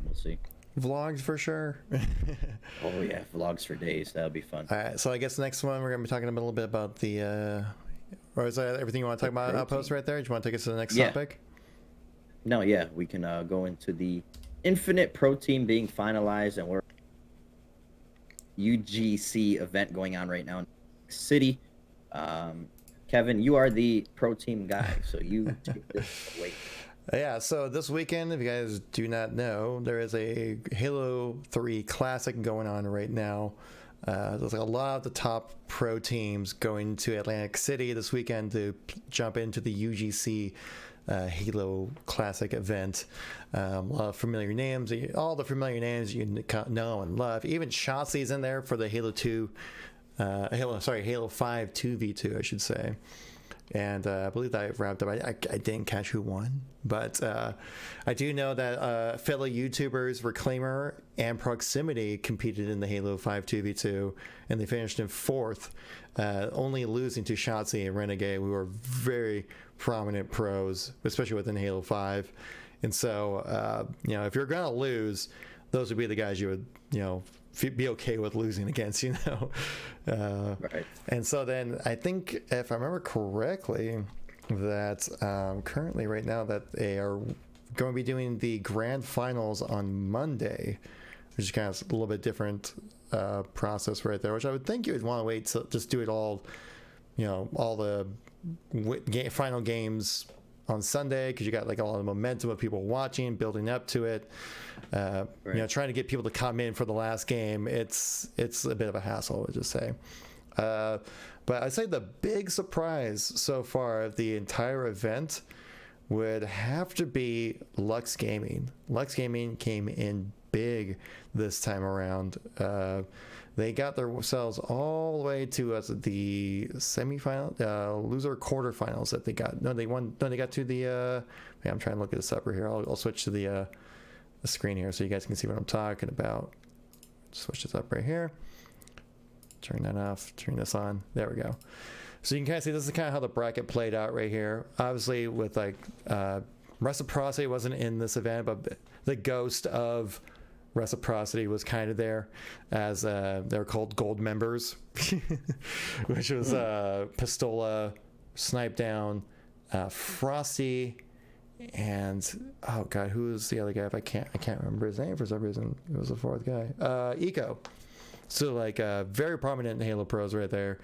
we'll see. Vlogs for sure. Oh yeah, vlogs for days. That'll be fun. All right, so I guess the next one we're gonna be talking a little bit about the or is that everything you want to talk about Outpost right there? Do you want to take us to the next topic? No, yeah, we can go into the Infinite Pro Team being finalized, and we're UGC event going on right now in City. Kevin, you are the pro team guy, so you take this away. Yeah, so this weekend, if you guys do not know, there is a Halo 3 Classic going on right now. There's a lot of the top pro teams going to Atlantic City this weekend to jump into the UGC Halo Classic event. A lot of familiar names, all the familiar names you know and love. Even Shotzi's in there for the Halo 5 2v2, I should say. And I believe that I wrapped up. I didn't catch who won, but I do know that fellow YouTubers Reclaimer and Proximity competed in the Halo 5 2v2, and they finished in 4th, only losing to Shotzi and Renegade, who are very prominent pros, especially within Halo 5. And so, if you're going to lose, those would be the guys you would, be okay with losing against, Right. And so then I think, if I remember correctly, that currently right now that they are going to be doing the grand finals on Monday, which is kind of a little bit different process right there, which I would think you would want to wait to just do it all, all the final games on Sunday, because you got like a lot of momentum of people watching, building up to it. Right. Trying to get people to come in for the last game, it's a bit of a hassle, I would just say. But I'd say the big surprise so far of the entire event would have to be Lux Gaming. Lux Gaming came in big this time around. They got themselves all the way to the semifinal, loser quarterfinals that they got. No, they won. No, they got to the. I'm trying to look this up right here. I'll switch to the screen here so you guys can see what I'm talking about. Switch this up right here. Turn that off. Turn this on. There we go. So you can kind of see this is kind of how the bracket played out right here. Obviously, with like Reciprocity wasn't in this event, but the ghost of Reciprocity was kind of there, as they're called gold members, which was Pistola, Snipe Down, Frosty, and oh god, who was the other guy? If I can't remember his name for some reason. It was the 4th guy, Eco. So like very prominent in Halo pros right there.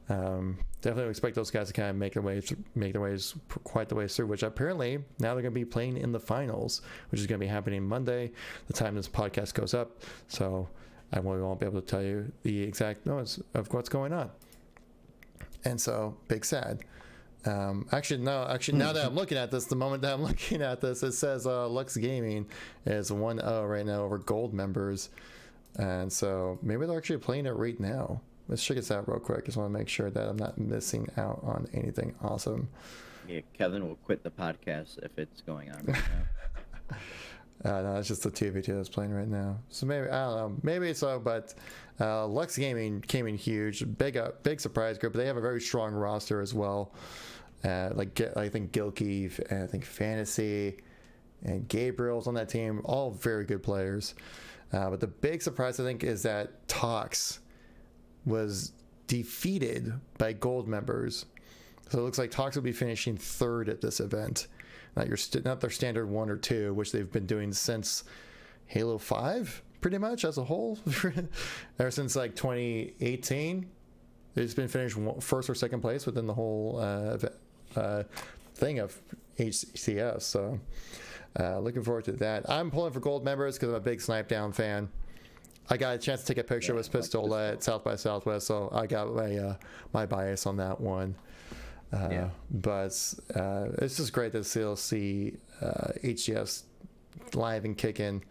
Definitely expect those guys to kind of make their ways quite the way through, which apparently now they're going to be playing in the finals, which is going to be happening Monday, the time this podcast goes up. So I won't be able to tell you the exact notes of what's going on. And so big sad. Actually, now that I'm looking at this, the moment that I'm looking at this, it says Lux Gaming is 1-0 right now over gold members. And so maybe they're actually playing it right now. Let's check this out real quick. Just want to make sure that I'm not missing out on anything awesome. Yeah, Kevin will quit the podcast if it's going on right now. No, it's just the 2v2 that's playing right now. So maybe, I don't know, maybe so, but Lux Gaming came in huge, big surprise group. They have a very strong roster as well. I think Gilkey, and I think Fantasy, and Gabriel's on that team, all very good players. But the big surprise, I think, is that Tox was defeated by gold members. So it looks like Tox will be finishing 3rd at this event. Not their standard 1 or 2, which they've been doing since Halo 5, pretty much as a whole. Ever since like 2018, it's been finished 1st or 2nd place within the whole thing of HCS. So looking forward to that. I'm pulling for gold members because I'm a big Snipe Down fan. I got a chance to take a picture with Pistol at South by Southwest, so I got my bias on that one. But it's just great to still see HGS live and kicking.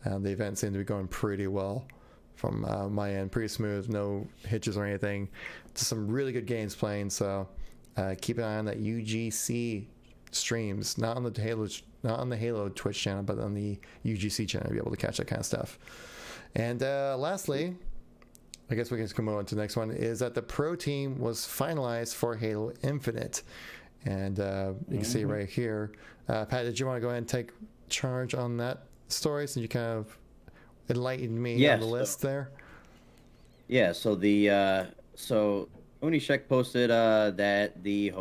The event seemed to be going pretty well from my end, pretty smooth, no hitches or anything. Just some really good games playing. So keep an eye on that UGC streams, not on the Halo Twitch channel, but on the UGC channel to be able to catch that kind of stuff. And lastly, I guess we can just come on to the next one, is that the pro team was finalized for Halo Infinite. And you can see right here. Pat, did you want to go ahead and take charge on that story since you kind of enlightened me on the list there? Yeah, so so Unishek posted that the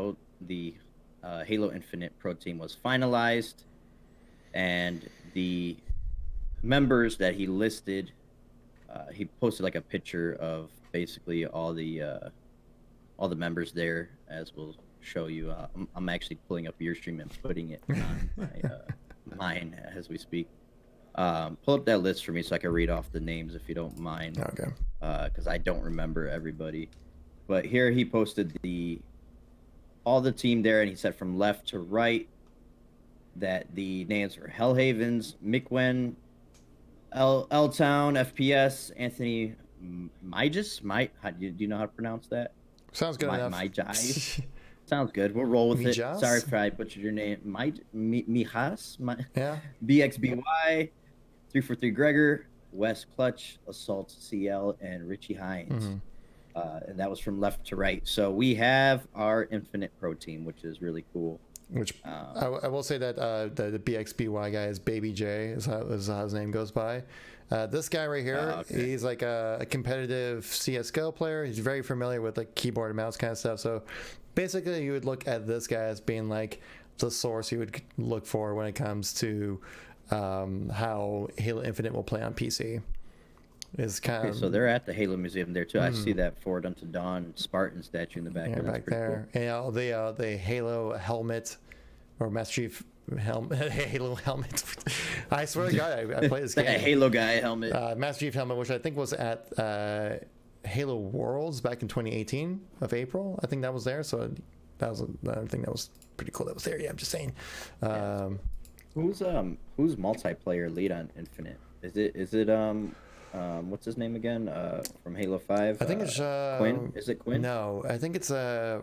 Halo Infinite pro team was finalized, and the members that he listed, he posted like a picture of basically all the members there, as we'll show you. I'm actually pulling up your stream and putting it on mine as we speak. Pull up that list for me so I can read off the names if you don't mind. Okay. Because I don't remember everybody. But here he posted all the team there, and he said from left to right that the names were Hellhavens, Mikwen, L-Town, FPS, Anthony Mijas. Do you know how to pronounce that? Sounds good enough. Mijas. Sounds good. We'll roll with Mijas? it. Sorry if I butchered your name. Mijas? Yeah. BXBY, 343 Gregor, Wes Clutch, Assault CL, and Richie Hines. And that was from left to right. So we have our Infinite Pro team, which is really cool. Which I will say that the BXBY guy is Baby J, is how his name goes by. This guy right here, he's like a competitive CSGO player. He's very familiar with like keyboard and mouse kind of stuff. So basically, you would look at this guy as being like the source you would look for when it comes to how Halo Infinite will play on PC. Is kind of so they're at the Halo Museum there too. I see that Forward Unto Dawn Spartan statue in the back. Yeah, back there. Cool. And the Halo helmet or Master Chief Halo helmet. I swear to God, I played this game. That Halo guy helmet. Master Chief helmet, which I think was at Halo Worlds back in 2018 of April. I think that was there. So that was I think that was pretty cool. That was there. Yeah, I'm just saying. Who's multiplayer lead on Infinite? Is it what's his name again? From Halo 5? I think it's Quinn. Is it Quinn? No, I think it's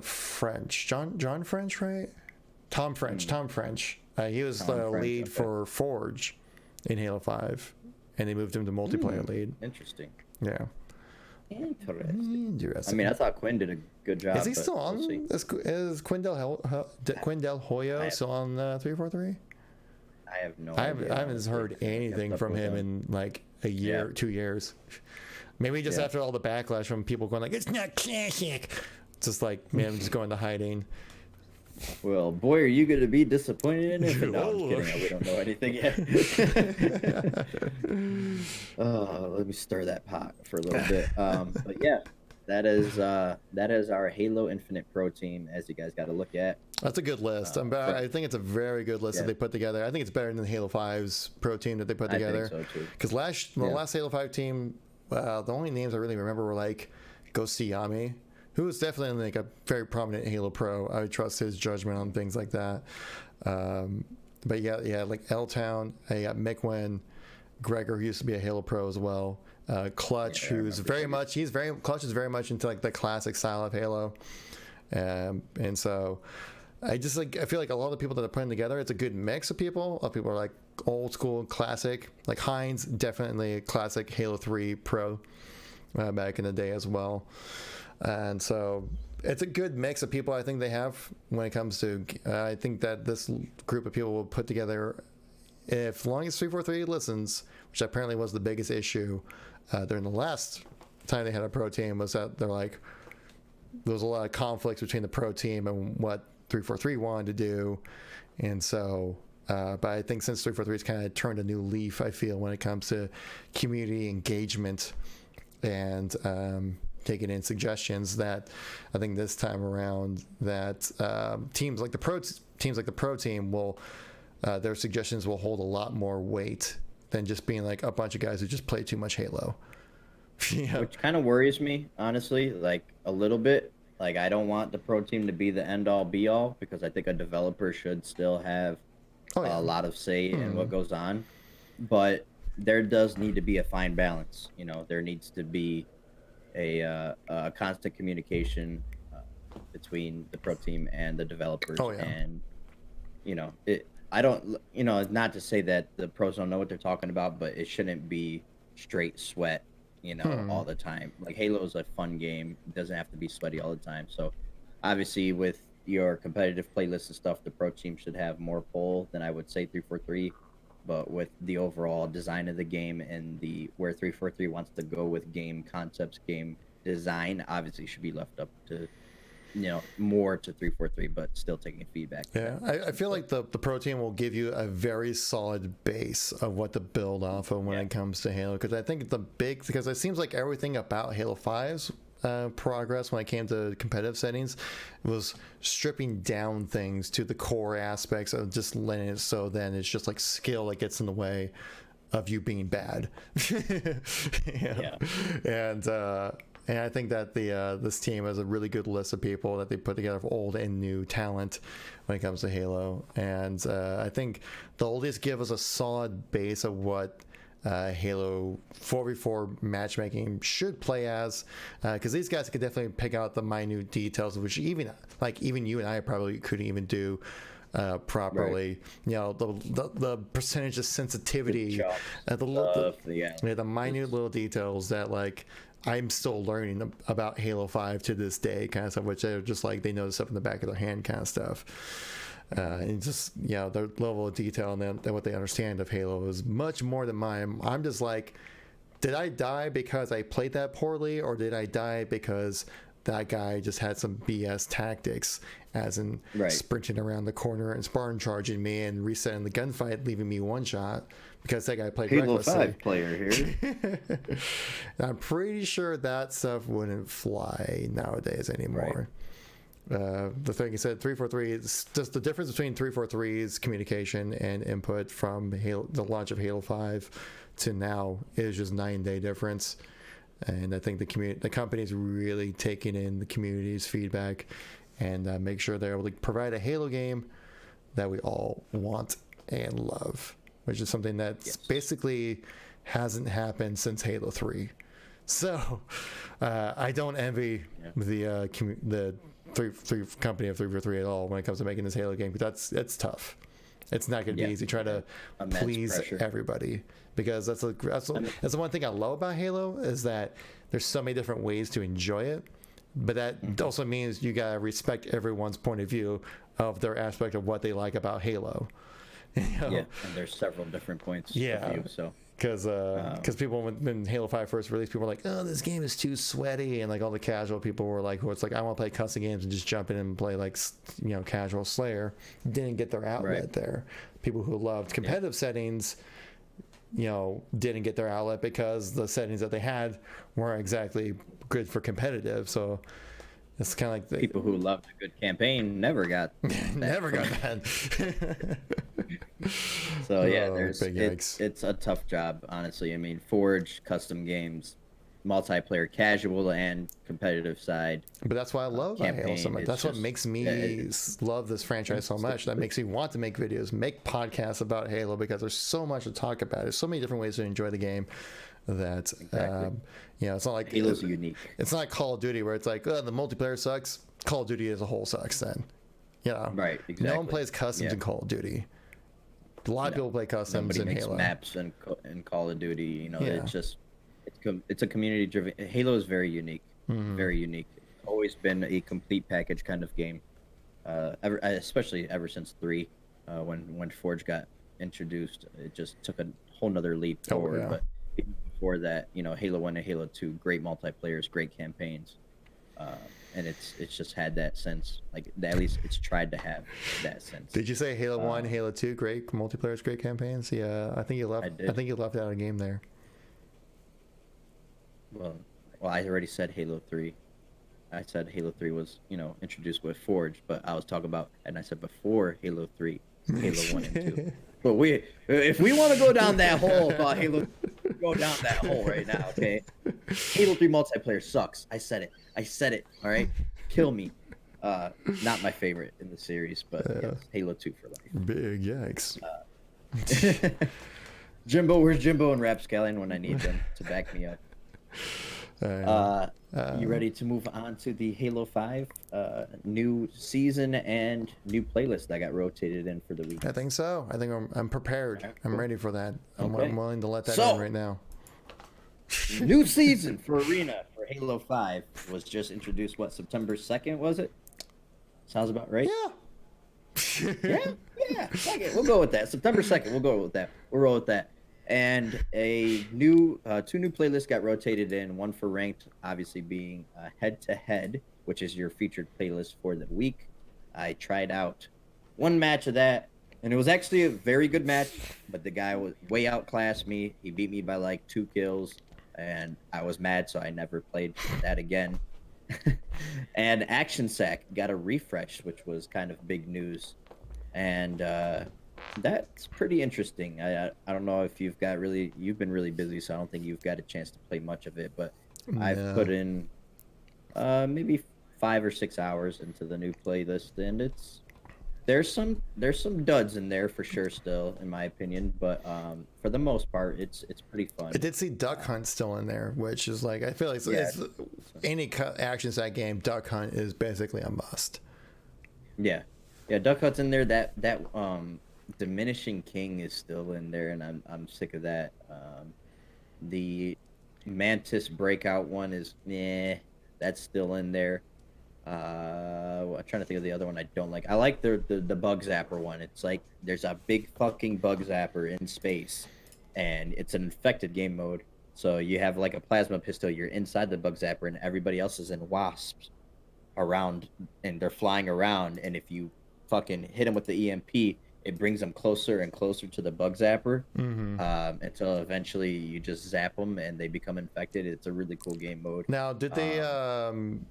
French. John French, right? Tom French. Tom French. He was the lead for Forge in Halo 5, and they moved him to multiplayer lead. Interesting. Yeah. Interesting. I mean, I thought Quinn did a good job. Is he still on? Is Quindel Hoyo still on 343? I have no idea. I haven't heard anything from him in like a year, 2 years. Maybe just after all the backlash from people going like, it's not classic. Just like, man, I'm just going to hiding. Well, boy, are you going to be disappointed in it? No, I'm kidding. We don't know anything yet. Let me stir that pot for a little bit. But yeah, that is our Halo Infinite Pro team, as you guys got to look at. That's a good list. I think it's a very good list that they put together. I think it's better than Halo 5's pro team that they put together. I think so too. Because the last Halo 5 team, the only names I really remember were like Ghost Yami, who was definitely like a very prominent Halo pro. I would trust his judgment on things like that. But yeah, like L-Town, I got Mikwen, Gregor, who used to be a Halo pro as well. Clutch, who's Clutch is very much into like the classic style of Halo. And so I feel like a lot of the people that are putting together, it's a good mix of people. A lot of people are like old school, classic. Like Hines, definitely a classic Halo 3 pro back in the day as well. And so it's a good mix of people I think they have when it comes to, I think that this group of people will put together, if long as 343 listens, which apparently was the biggest issue during the last time they had a pro team, was that they're like, there was a lot of conflicts between the pro team and what 343 wanted to do. And so, but I think since 343 has kind of turned a new leaf, I feel, when it comes to community engagement and taking in suggestions, that I think this time around that teams like the pro team will, their suggestions will hold a lot more weight than just being like a bunch of guys who just play too much Halo. Yeah. Which kind of worries me, honestly, like a little bit. Like, I don't want the pro team to be the end all be all, because I think a developer should still have a lot of say in what goes on. but there does need to be a fine balance. There needs to be a constant communication between the pro team and the developers. Oh, yeah. And I don't, not to say that the pros don't know what they're talking about, but it shouldn't be straight sweat, all the time. Like, Halo is a fun game. It doesn't have to be sweaty all the time. So obviously with your competitive playlists and stuff, the pro team should have more pull than I would say 343. But with the overall design of the game and where 343 wants to go with game concepts, game design, obviously should be left up to more to 343, but still taking feedback. Yeah, I feel like the pro team will give you a very solid base of what to build off of when it comes to Halo, because I think because it seems like everything about Halo 5's progress when it came to competitive settings was stripping down things to the core aspects of just letting it, so then it's just like skill that gets in the way of you being bad. And I think that this team has a really good list of people that they put together of old and new talent when it comes to Halo. And I think the oldies give us a solid base of what Halo 4v4 matchmaking should play as, because these guys could definitely pick out the minute details, which even you and I probably couldn't even do properly. Right. The percentage of sensitivity, the minute little details that like I'm still learning about Halo 5 to this day, kind of stuff, which they're just like, they notice up in the back of their hand kind of stuff. And just, their level of detail and then what they understand of Halo is much more than mine. I'm just like, did I die because I played that poorly, or did I die because that guy just had some BS tactics, as in sprinting around the corner and Spartan charging me and resetting the gunfight, leaving me one shot because that guy played Halo recklessly. 5 player here. I'm pretty sure that stuff wouldn't fly nowadays anymore. Right. The thing you said, 343, is just the difference between 343's communication and input from the launch of Halo 5 to now is just 9-day difference. And I think the company's really taking in the community's feedback and make sure they're able to provide a Halo game that we all want and love, which is something that basically hasn't happened since Halo 3. So I don't envy the company of 343 at all when it comes to making this Halo game, but that's tough. It's not going to be easy trying to please everybody, because that's the one thing I love about Halo is that there's so many different ways to enjoy it, but that also means you got to respect everyone's point of view of their aspect of what they like about Halo. And there's several different points of view, so. Because people, when Halo 5 first released, people were like, oh, this game is too sweaty, and like all the casual people were like, who it's like, I want to play custom games and just jump in and play like casual Slayer, didn't get their outlet there. People who loved competitive settings, didn't get their outlet because the settings that they had weren't exactly good for competitive. So it's kind of like people who loved a good campaign never got that. So it's a tough job, honestly. I mean, Forge, custom games, multiplayer, casual and competitive side. But that's why I love Halo so much. That's what makes me love this franchise so much. That makes me want to make videos, make podcasts about Halo, because there's so much to talk about. There's so many different ways to enjoy the game. That it's not like Halo's unique. It's not Call of Duty where it's like, oh, the multiplayer sucks. Call of Duty as a whole sucks. Then, right, exactly. No one plays customs in Call of Duty. A lot of people play customs in Halo. Maps in Call of Duty. It's a community driven. Halo is very unique. Very unique. It's always been a complete package kind of game. Especially ever since 3, when Forge got introduced, it just took a whole nother leap forward. But even before that, Halo 1 and Halo 2, great multiplayers, great campaigns, and it's just had that sense. Like, at least it's tried to have that sense. Did you say Halo 1, Halo 2, great multiplayers, great campaigns? Yeah, I think you left. I think you left out a game there. Well, I already said Halo 3. I said Halo 3 was, introduced with Forge, but I was talking about, and I said before Halo 3, Halo 1 and 2. But if we want to go down that hole about Halo, go down that hole right now, okay? Halo 3 multiplayer sucks. I said it, all right? Kill me. Not my favorite in the series, but Halo 2 for life. Big yikes. Jimbo, where's Jimbo and Rapscallion when I need them to back me up? You ready to move on to the Halo 5 new season and new playlist that got rotated in for the week? I think so. I think I'm prepared. Right, I'm cool. ready for that. I'm Okay. willing to let that So- in right now. New season for Arena for Halo 5 was just introduced, September 2nd, was it? Sounds about right? Yeah. Yeah, fuck it. We'll go with that. September 2nd, we'll go with that. We'll roll with that. And a new, two new playlists got rotated in, one for ranked, obviously being head-to-head, which is your featured playlist for the week. I tried out one match of that, and it was actually a very good match, but the guy was way outclassed me. He beat me by like 2 kills, and I was mad, so I never played that again. And Action Sack got a refresh, which was kind of big news. And that's pretty interesting. I don't know if you've been really busy, so I don't think you've got a chance to play much of it, but I've put in maybe 5 or 6 hours into the new playlist, and there's some duds in there for sure still, in my opinion, but for the most part it's pretty fun. I did see Duck Hunt still in there, which is like, I feel like it's any action set game, Duck Hunt is basically a must. Yeah, Duck Hunt's in there. That Diminishing King is still in there, and I'm sick of that. The Mantis Breakout one is that's still in there. I'm trying to think of the other one I don't like. I like the Bug Zapper one. It's like there's a big fucking Bug Zapper in space, and it's an infected game mode. So you have like a plasma pistol. You're inside the Bug Zapper, and everybody else is in wasps around, and they're flying around. And if you fucking hit them with the EMP, it brings them closer and closer to the Bug Zapper, until eventually you just zap them and they become infected. It's a really cool game mode. Now, did they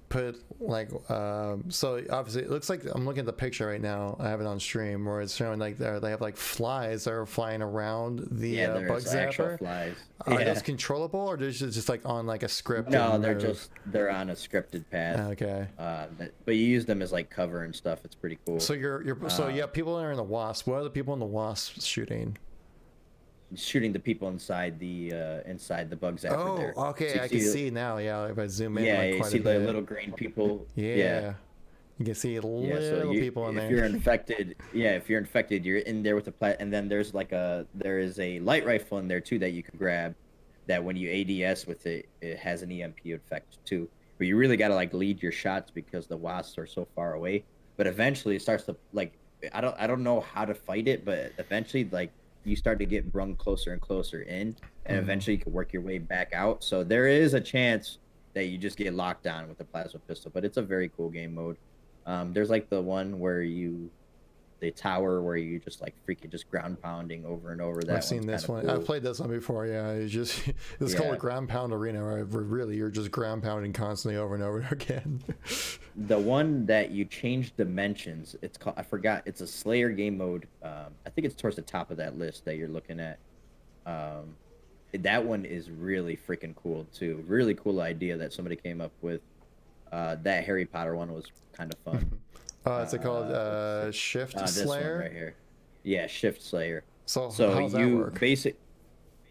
put like so obviously it looks like, I'm looking at the picture right now, I have it on stream, where it's showing like they have like flies that are flying around the Bug actual Zapper. flies. Are those controllable, or is it just like on like a script? No, they're on a scripted path. Okay. But you use them as like cover and stuff. It's pretty cool. So so you have people that are in the Wasp. What are the people in the Wasp shooting? Shooting the people inside the Bug Zapper. Oh, there. okay, So I can see now. Yeah, if I zoom in. Yeah, like you quite see a the bit. little green people. Yeah. You can see little people in there. If you're infected, you're in there with the and then there's there is a light rifle in there too that you can grab. That when you ADS with it, it has an EMP effect too. But you really got to like lead your shots because the wasps are so far away. But eventually it starts to like, I don't know how to fight it, but eventually like you start to get brung closer and closer in, and eventually you can work your way back out. So there is a chance that you just get locked down with the plasma pistol, but it's a very cool game mode. There's like the one where the tower where you just like freaking just ground pounding over and over. I've seen this one. Cool. I've played this one before. Yeah, it's called a ground pound arena, where really you're just ground pounding constantly over and over again. The one that you change dimensions, it's called, I forgot. It's a Slayer game mode. I think it's towards the top of that list that you're looking at. That one is really freaking cool too. Really cool idea that somebody came up with. That Harry Potter one was kind of fun. Is it called Shift Slayer? This one right here. Yeah, Shift Slayer. So how does that work?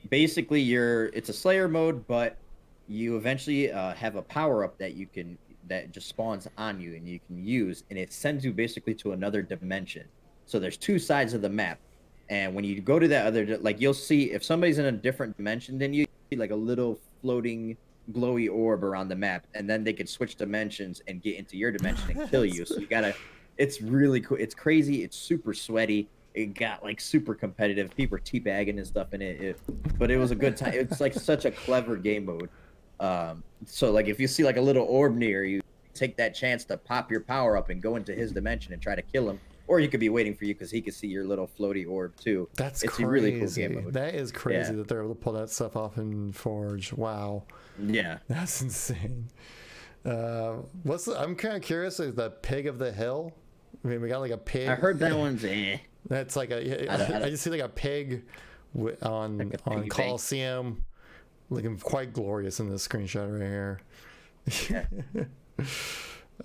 Basically it's a Slayer mode, but you eventually have a power up that just spawns on you and you can use, and it sends you basically to another dimension. So there's 2 sides of the map, and when you go to that other, like you'll see if somebody's in a different dimension than you, see like a little floating glowy orb around the map, and then they could switch dimensions and get into your dimension and kill you. So it's really cool. It's crazy. It's super sweaty. It got like super competitive. People are teabagging and stuff in it. But it was a good time. It's like such a clever game mode. So like if you see like a little orb near you, take that chance to pop your power up and go into his dimension and try to kill him. Or you could be waiting for you because he could see your little floaty orb too. It's crazy. a really cool game mode. That is crazy that they're able to pull that stuff off in Forge. Wow. Yeah. That's insane. I'm kind of curious, is the Pig of the Hill? I mean, we got like a pig. I heard that one's That's like I just see like a pig on Coliseum, looking quite glorious in this screenshot right here.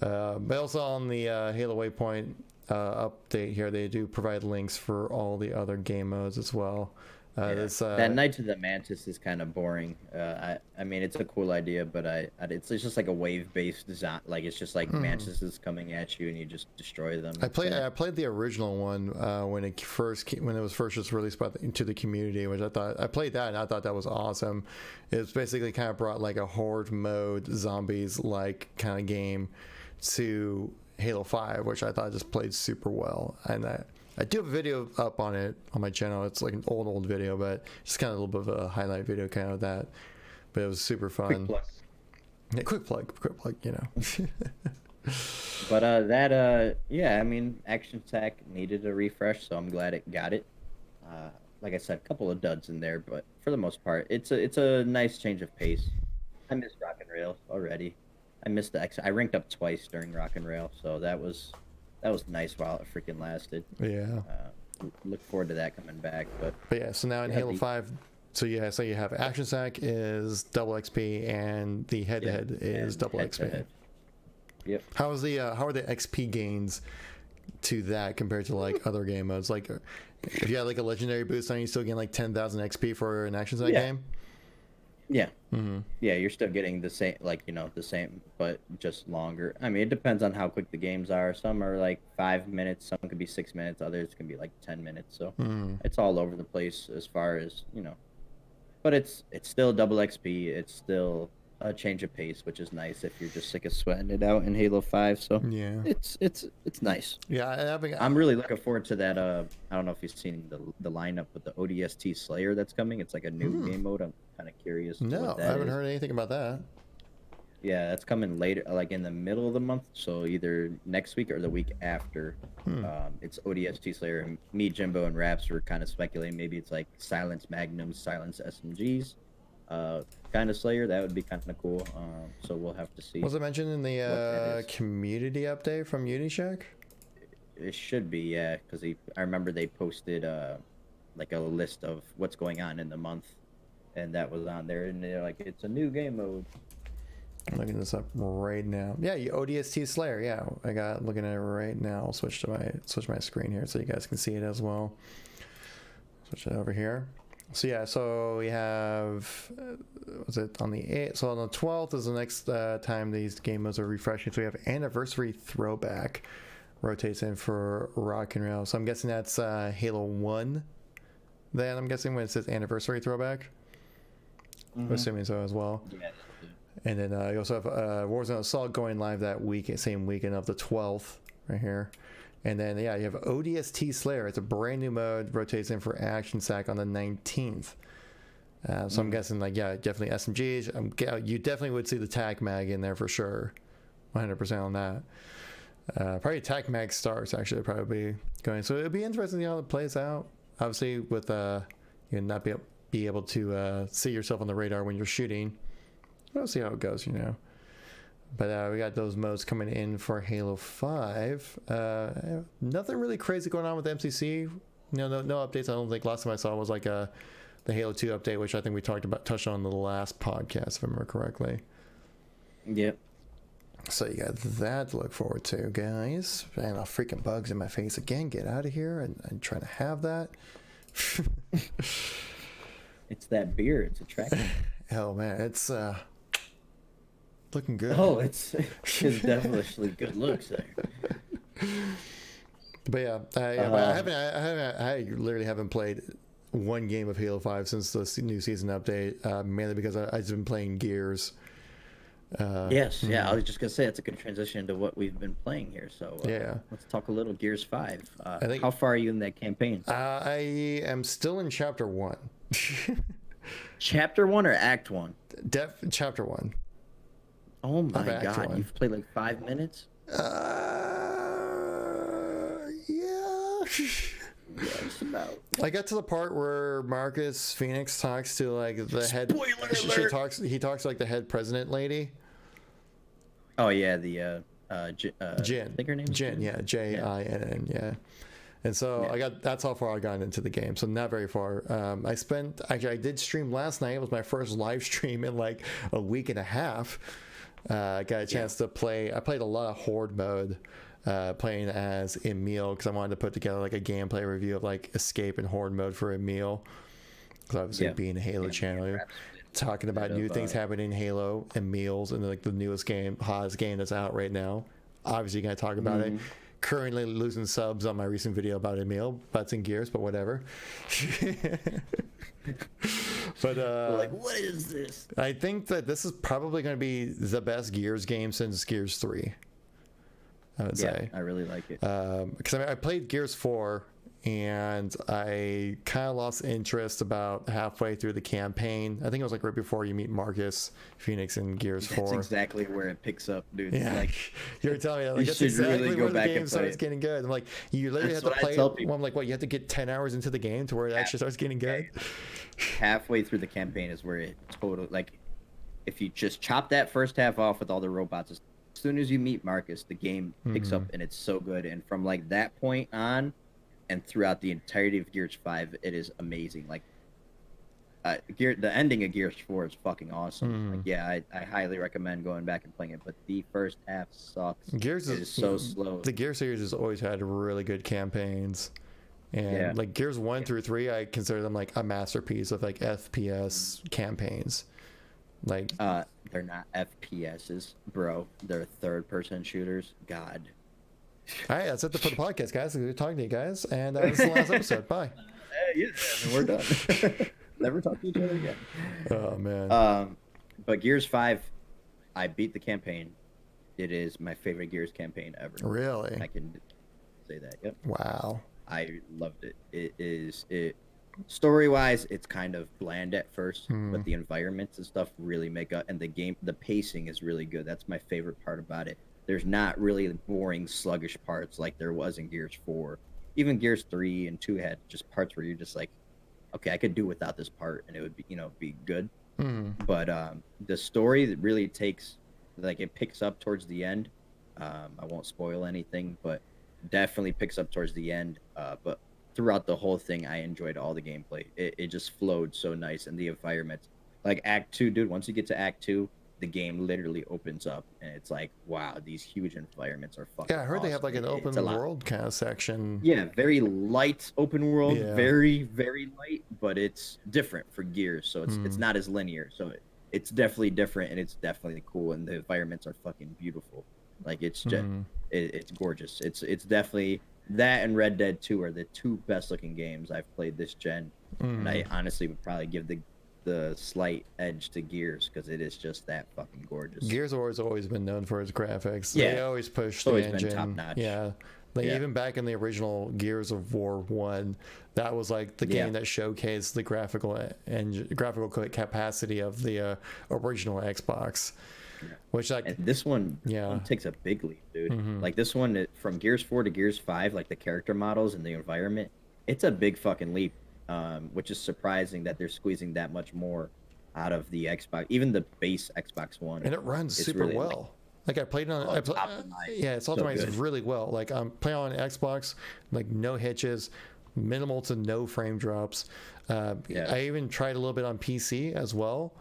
But also on the Halo Waypoint update here, they do provide links for all the other game modes as well. That Knights of the Mantis is kind of boring. I mean, it's a cool idea, but it's just like a wave-based design. Like it's just like mantises coming at you, and you just destroy them. I played the original one when it was first just released to the community, which I played that and I thought that was awesome. It's basically kind of brought like a horde mode zombies like kind of game to Halo 5, which I thought just played super well. And I do have a video up on it on my channel. It's like an old video, but just kind of a little bit of a highlight video kind of that. But it was super fun. Quick plug, you know. But I mean, Action Sack needed a refresh, so I'm glad it got it. Like I said, a couple of duds in there, but for the most part, it's a nice change of pace. I miss Rock and Rail already. I missed I ranked up twice during Rock and Rail, so that was nice while it freaking lasted. Yeah. Look forward to that coming back. But yeah, so now in Halo 5, so you have Action Sack is double XP and the head-to-head is double XP. Yep. How are the XP gains to that compared to like other game modes? Like, if you had like a legendary boost on, you still get like 10,000 XP for an Action Sack game. Yeah. Mm-hmm. Yeah, you're still getting the same, the same, but just longer. I mean, it depends on how quick the games are. Some are like 5 minutes, some could be 6 minutes, others can be like 10 minutes. So it's all over the place as far as, but it's still double XP. It's still a change of pace, which is nice if you're just sick of sweating it out in Halo 5. So yeah, it's nice. Yeah, I'm really looking forward to that. I don't know if you've seen the lineup with the ODST Slayer that's coming. It's like a new game mode. I'm kind of curious. No, I haven't heard anything about that. Yeah, that's coming later, like in the middle of the month. So either next week or the week after. It's ODST Slayer. And me, Jimbo, and Raps were kind of speculating maybe it's like Silence Magnums, Silence SMGs. Kind of Slayer. That would be kind of cool. So we'll have to see. Was it mentioned in the community update from Unishack? It should be, yeah, because I remember they posted like a list of what's going on in the month, and that was on there, and they're like, it's a new game mode. I'm looking this up right now. Yeah, ODST Slayer. Yeah, I got looking at it right now. I'll switch my screen here so you guys can see it as well. Switch it over here. So yeah, so we have, was it on the 8th? So on the 12th is the next time these game modes are refreshing. So we have Anniversary Throwback rotates in for Rock and Rail. So I'm guessing that's Halo 1 then, I'm guessing, when it says Anniversary Throwback. I'm assuming so as well. Yeah. And then you also have Warzone Assault going live that same weekend of the 12th right here. And then, yeah, you have ODST Slayer. It's a brand new mode, rotates in for Action Sack on the 19th. So I'm guessing, like, yeah, definitely SMGs. You definitely would see the TAC Mag in there for sure. 100% on that. Probably TAC Mag Stars, actually, would probably be going. So it'll be interesting to see how it plays out. Obviously, with not be able to see yourself on the radar when you're shooting. We'll see how it goes, But we got those modes coming in for Halo 5. Nothing really crazy going on with MCC. No updates. I don't think last time I saw was like the Halo 2 update, which I think we touched on in the last podcast, if I remember correctly. Yep. So you got that to look forward to, guys. And freaking bugs in my face again. Get out of here and trying to have that. It's that beer. It's attractive. Oh man, it's looking good. Oh, it's definitely good looks there. But yeah, I literally haven't played one game of Halo 5 since the new season update, mainly because I've been playing Gears. Yes, yeah, I was just gonna say it's a good transition into what we've been playing here. So yeah, let's talk a little Gears 5. How far are you in that campaign? I am still in Chapter 1. Chapter 1 or Act 1? Chapter 1. Oh my god, you've played like 5 minutes? Yeah. Yes, about. I got to the part where Marcus Phoenix talks to like the head. Spoiler alert! He talks to like the head president lady. Oh yeah, the Jin. I think her name is Jin. Yeah, Jinn. Yeah. And so that's how far I got into the game. So not very far. I did stream last night. It was my first live stream in like a week and a half. I got a chance to play. I played a lot of Horde mode, playing as Emil because I wanted to put together like a gameplay review of like Escape and Horde mode for Emil. because obviously being a Halo channel, talking about new things happening in Halo and meals and like the newest game, hottest game that's out right now. Obviously, you're gonna talk about it. Currently losing subs on my recent video about Emil, butts and gears, but whatever. But like, what is this? I think that this is probably going to be the best Gears game since Gears 3. I would say. I really like it. Because I played Gears 4 and I kind of lost interest about halfway through the campaign. I think it was like right before you meet Marcus Phoenix in Gears 4. That's exactly where it picks up, dude. Yeah, Like, you were telling me that. Like, that's exactly really where the game starts getting good. I'm like, you literally have to play it. Well, I'm like, what? You have to get 10 hours into the game to where it actually starts getting good. Halfway through the campaign is where it totally, like, if you just chop that first half off with all the robots, as soon as you meet Marcus, the game picks up and it's so good. And from like that point on, and throughout the entirety of Gears 5, it is amazing. Like, the ending of Gears 4 is fucking awesome. Like, yeah, I highly recommend going back and playing it, but the first half sucks. Gears is so slow. The Gears series has always had really good campaigns, and like Gears 1 through 3, I consider them like a masterpiece of like FPS campaigns. Like, they're not FPSs, bro. They're third-person shooters. God. All right, that's it for the podcast, guys. Good talking to you guys, and this is the last episode. Bye. Yeah, we're done. Never talk to each other again. Oh man. But Gears 5, I beat the campaign. It is my favorite Gears campaign ever. Really? I can say that. Yep. Wow. I loved it. It story-wise, it's kind of bland at first, but the environments and stuff really make up, and the pacing is really good. That's my favorite part about it. There's not really boring, sluggish parts like there was in Gears 4. Even Gears 3 and 2 had just parts where you're just like, okay, I could do without this part, and it would be, be good. But the story really takes, like, it picks up towards the end. I won't spoil anything, but definitely picks up towards the end. But throughout the whole thing, I enjoyed all the gameplay. It just flowed so nice, and the environment. Like Act 2, dude, once you get to Act 2, the game literally opens up, and it's like, wow, these huge environments are fucking I heard awesome. they have like an open world kind of section. Yeah, very light open world, very, very light, but it's different for Gears, so it's not as linear. So it's definitely different, and it's definitely cool, and the environments are fucking beautiful. Like, it's just, it's gorgeous. It's definitely that, and Red Dead 2 are the two best looking games I've played this gen, and I honestly would probably give the slight edge to Gears because it is just that fucking gorgeous. Gears has always been known for its graphics. Yeah, they always push the engine. been top notch. Yeah, like even back in the original Gears of War 1, that was like the game that showcased the graphical capacity of the original Xbox. Which, like, and this one takes a big leap, dude. Like, this one from Gears 4 to Gears 5, like the character models and the environment, it's a big fucking leap. Which is surprising that they're squeezing that much more out of the Xbox, even the base Xbox One. And it runs super really well. Like, I played it on, it's optimized really well. Like, I'm playing on Xbox, like no hitches, minimal to no frame drops. I even tried a little bit on PC as well.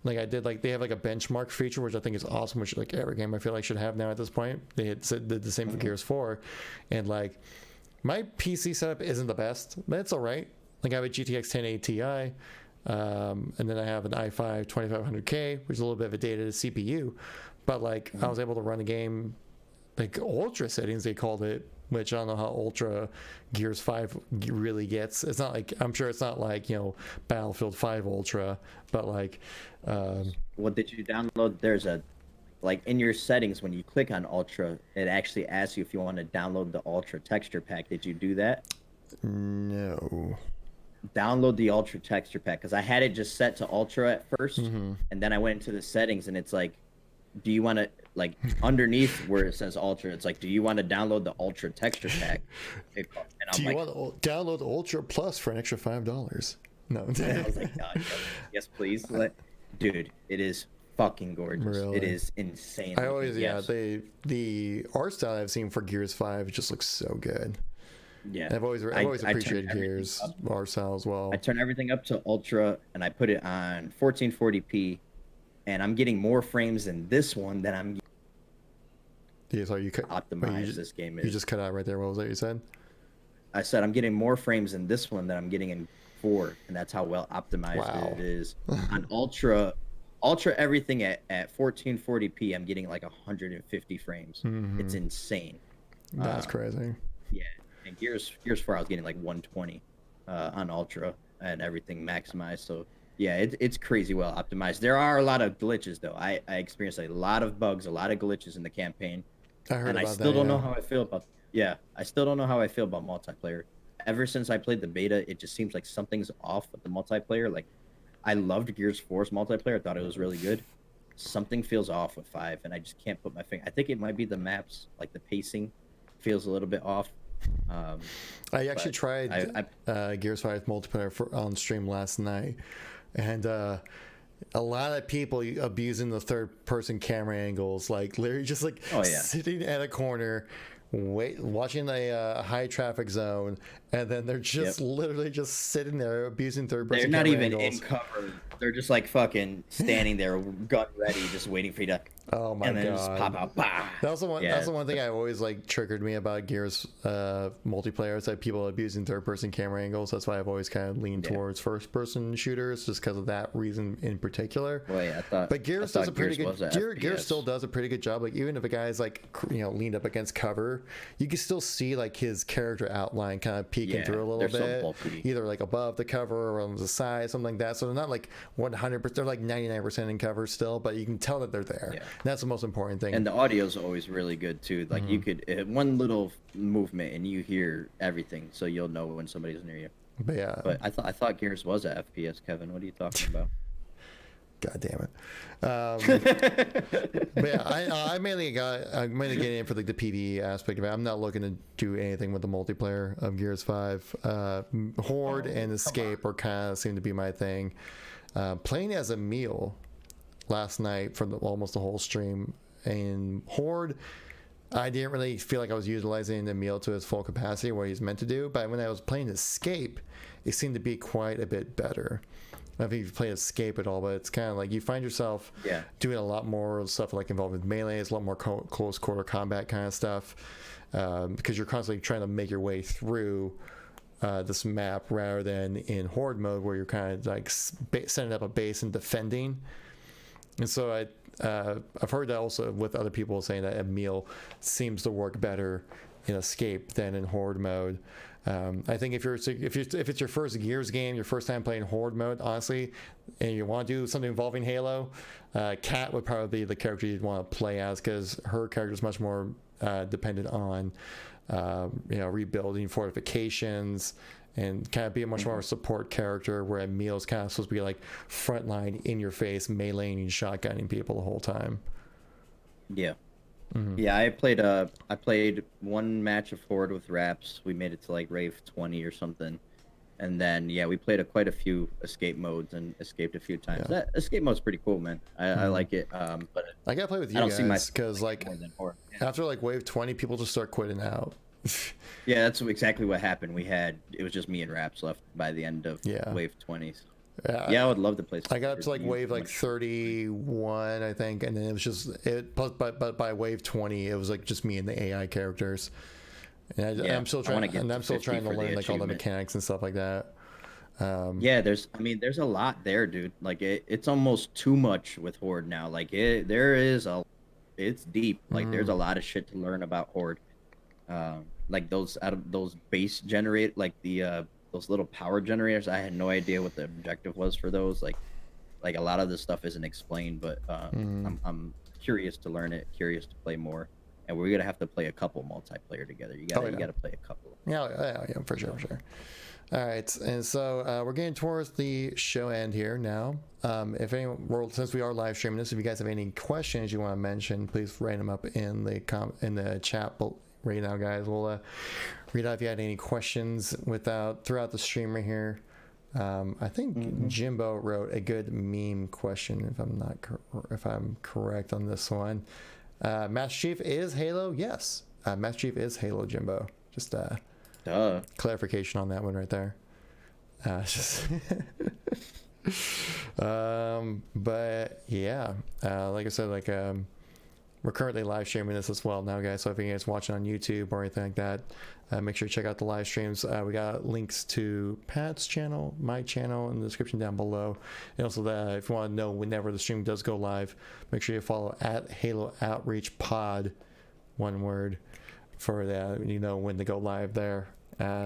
Like, I did, like, they have like a benchmark feature, which I think is awesome, which like every game I feel like should have now at this point. They did the same for Gears 4, and like my PC setup isn't the best, but it's all right. Like, I have a GTX 1080 Ti, and then I have an i5 2500K, which is a little bit of a dated CPU. But, like, I was able to run the game, like, ultra settings, they called it, which I don't know how ultra Gears 5 really gets. It's not like, I'm sure it's not like, Battlefield 5 Ultra, but, like... What did you download? There's a... Like, in your settings, when you click on ultra, it actually asks you if you want to download the ultra texture pack. Did you do that? No. Download the ultra texture pack, because I had it just set to ultra at first, and then I went into the settings, and it's like, do you want to, like, underneath where it says ultra, it's like, do you want to download the ultra texture pack? And I'm want to download Ultra Plus for an extra $5? No. And I was like, yes, please. Dude, it is fucking gorgeous. Really? It is insane. I always the art style I've seen for Gears 5 just looks so good. Yeah, I've always appreciated Gears art style as well. I turn everything up to ultra, and I put it on 1440p, and I'm getting more frames in this one than I'm. Yeah, so you optimize this game. You just cut out right there. What was that you said? I said I'm getting more frames in this one than I'm getting in 4, and that's how well optimized Wow. it is. On ultra everything at 1440p, I'm getting like 150 frames. It's insane. That's crazy. Yeah, and Gears 4, I was getting like 120 on ultra and everything maximized. So yeah, it's crazy well optimized. There are a lot of glitches though. I experienced a lot of bugs, a lot of glitches in the campaign, I heard and I about still that. don't Yeah. know how I feel about. Yeah, I still don't know how I feel about multiplayer. Ever since I played the beta, it just seems like something's off with the multiplayer. Like, I loved Gears 4's multiplayer. I thought it was really good. Something feels off with 5, and I just can't put my finger. I think it might be the maps, like the pacing feels a little bit off. I actually But tried Gears 5 multiplayer on stream last night, and a lot of people abusing the third-person camera angles, like literally just like Oh, yeah. sitting at a corner, watching a high-traffic zone, and then they're just literally just sitting there abusing third-person They're camera not even angles. in cover. They're just like fucking standing there, gun ready, just waiting for you to. Oh my and then god! just pop out. Bah! That's the one. Yeah, That's the one thing I always like triggered me about Gears multiplayer. Is like people abusing third-person camera angles. That's why I've always kind of leaned towards first-person shooters, just because of that reason in particular. Well, yeah, I thought. But Gears I does thought a pretty Gears was good. a Gears FPS. still does a pretty good job. Like even if a guy's like leaned up against cover, you can still see like his character outline kind of peeking Yeah, they're a little they're so bit, bulky. either like above the cover or on the side, something like that. So they're not like 100%. They're like 99% in cover still, but you can tell that they're there. Yeah. And that's the most important thing. And the audio's always really good too. Like you could one little movement and you hear everything, so you'll know when somebody's near you. But yeah. But I thought Gears was a FPS, Kevin. What are you talking about? God damn it. But yeah, I'm mainly getting in for like the PvE aspect of it. I'm not looking to do anything with the multiplayer of Gears 5. Horde and Escape are kind of seem to be my thing. Playing as a meal last night for almost the whole stream. In Horde, I didn't really feel like I was utilizing Emil to his full capacity, what he's meant to do. But when I was playing Escape, it seemed to be quite a bit better. I don't know if you've played Escape at all, but it's kind of like you find yourself doing a lot more stuff like involved with melee, it's a lot more close quarter combat kind of stuff, because you're constantly trying to make your way through this map rather than in Horde mode where you're kind of like setting up a base and defending. And so I've heard that also with other people saying that Emil seems to work better in Escape than in Horde mode. I think if it's your first Gears game, your first time playing Horde mode, honestly, and you want to do something involving Halo, Kat would probably be the character you'd want to play as, because her character is much more dependent on rebuilding fortifications and kind of be a much more support character, where Emil's kind of supposed to be like frontline, in your face, meleeing and shotgunning people the whole time. Yeah. Yeah, I played one match of Horde with Raps. We made it to like Rave 20 or something. And then we played quite a few escape modes and escaped a few times. Yeah. That escape mode's pretty cool, man. I like it. But I gotta play with you guys, because like after like Wave 20, people just start quitting out. Yeah, that's exactly what happened. It was just me and Raps left by the end of Wave 20s. I would love to play. I got up to like wave like 31, I think, and then it was just it. But by wave 20, it was like just me and the AI characters. And I'm still trying. I'm still trying to learn like all the mechanics and stuff like that. There's a lot there, dude. Like it's almost too much with Horde now. Like it's deep. Like there's a lot of shit to learn about Horde. Like those base generate, like those little power generators. I had no idea what the objective was for those. Like a lot of this stuff isn't explained, but I'm curious to learn it, curious to play more, and we're gonna have to play a couple multiplayer together. You gotta play a couple. Yeah, for sure. All right, and so we're getting towards the show end here now. Since we are live streaming this, if you guys have any questions you want to mention, please write them up in the chat right now, guys. We'll read out if you had any questions throughout the stream right here. I think Jimbo wrote a good meme question, if I'm correct on this one. Master Chief is Halo? Yes, Master Chief is Halo, Jimbo. Just clarification on that one right there. But yeah, like I said, we're currently live streaming this as well now, guys. So if you guys watching on YouTube or anything like that, make sure to check out the live streams. We got links to Pat's channel, my channel in the description down below. And also that if you want to know whenever the stream does go live, make sure you follow at Halo Outreach Pod, one word, for that, you know when to go live there.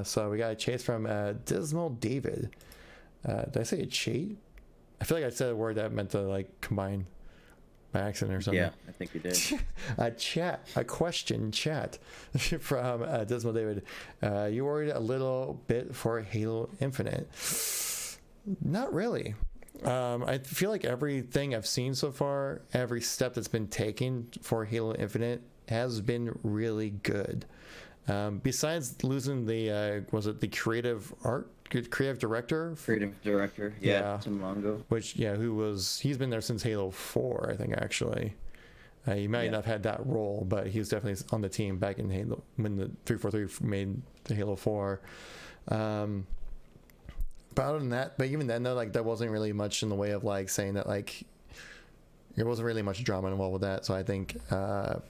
So we got a chase from Dismal David. Did I say a cheat? I feel like I said a word that meant to like combine by accident or something. Yeah, I think you did. A question chat from Dismal David. You worried a little bit for Halo Infinite? Not really. I feel like everything I've seen so far, every step that's been taken for Halo Infinite has been really good. Besides losing the was it the creative director? Creative director, yeah. Tim Longo. Which he's been there since Halo 4, I think actually. He might not have had that role, but he was definitely on the team back in Halo when the 343 made the Halo 4. But other than that, but even then though, like there wasn't really much in the way of like saying that like there wasn't really much drama involved with that. So I think that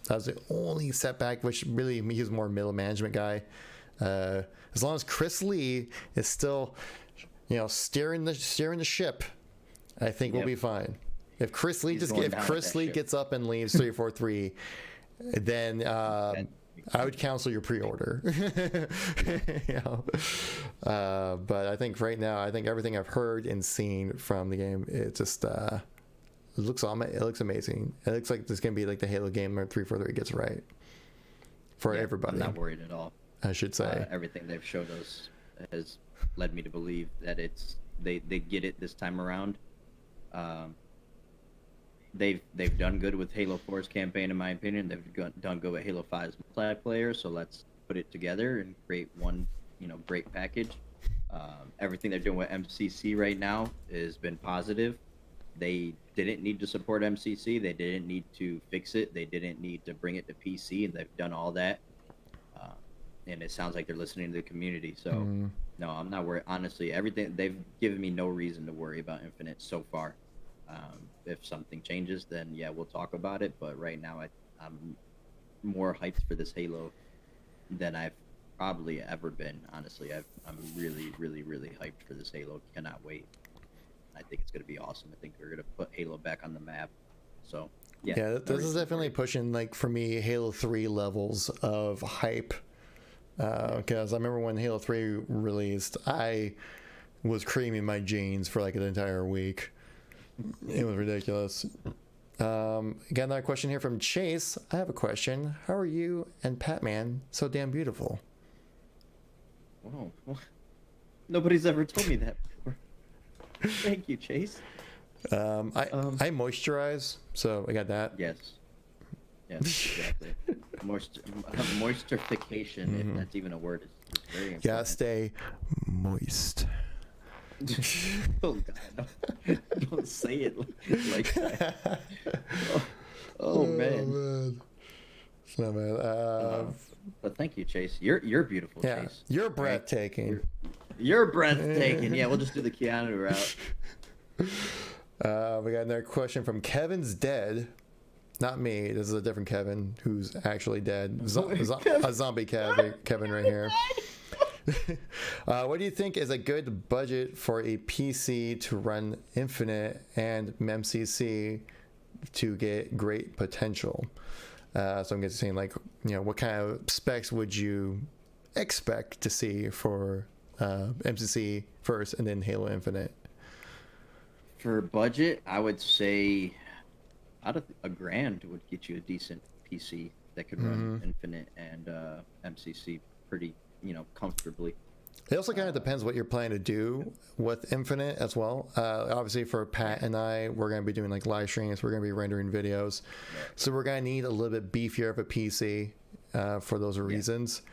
was the only setback, which really he was more middle management guy. As long as Chris Lee is still, steering the ship, I think we'll be fine. If Chris Lee gets up and leaves 343, then I would cancel your pre-order. But I think right now, everything I've heard and seen from the game, it just it looks amazing. It looks like this is gonna be like the Halo game where 343 gets right for everybody. I'm not worried at all. I should say everything they've showed us has led me to believe that they get it this time around. They've done good with Halo 4's campaign, in my opinion. They've done good with Halo 5's multiplayer. So let's put it together and create one, great package. Everything they're doing with MCC right now has been positive. They didn't need to support MCC. They didn't need to fix it. They didn't need to bring it to PC, and they've done all that. And it sounds like they're listening to the community. So, no, I'm not worried. Honestly, everything they've given me no reason to worry about Infinite so far. If something changes, then yeah, we'll talk about it. But right now, I'm more hyped for this Halo than I've probably ever been. Honestly, I'm really, really, really hyped for this Halo. Cannot wait. I think it's going to be awesome. I think we're going to put Halo back on the map. So yeah, this is definitely pushing, like, for me, Halo 3 levels of hype. Because I remember when Halo 3 released, I was creaming my jeans for like an entire week. It was ridiculous. Got another question here from Chase. I have a question. How are you and Patman so damn beautiful? Whoa. Nobody's ever told me that before. Thank you, Chase. I moisturize, so I got that. Yes, exactly. Moisterification, if that's even a word, is very important. Yeah, stay moist. Oh God, don't say it like that. Oh man. It's not bad. But thank you, Chase. You're beautiful, Chase. You're breathtaking. You're breathtaking. Yeah, we'll just do the Keanu route. We got another question from Kevin's Dead. Not me. This is a different Kevin who's actually dead. A zombie Kevin right here. What do you think is a good budget for a PC to run Infinite and MCC to get great potential? So I'm just saying, like, what kind of specs would you expect to see for MCC first and then Halo Infinite? For budget, I would say out of $1,000 would get you a decent PC that could run Infinite and MCC pretty, comfortably. It also kind of depends what you're planning to do with Infinite as well. Obviously, for Pat and I, we're going to be doing like live streams. We're going to be rendering videos. So we're going to need a little bit beefier of a PC for those reasons.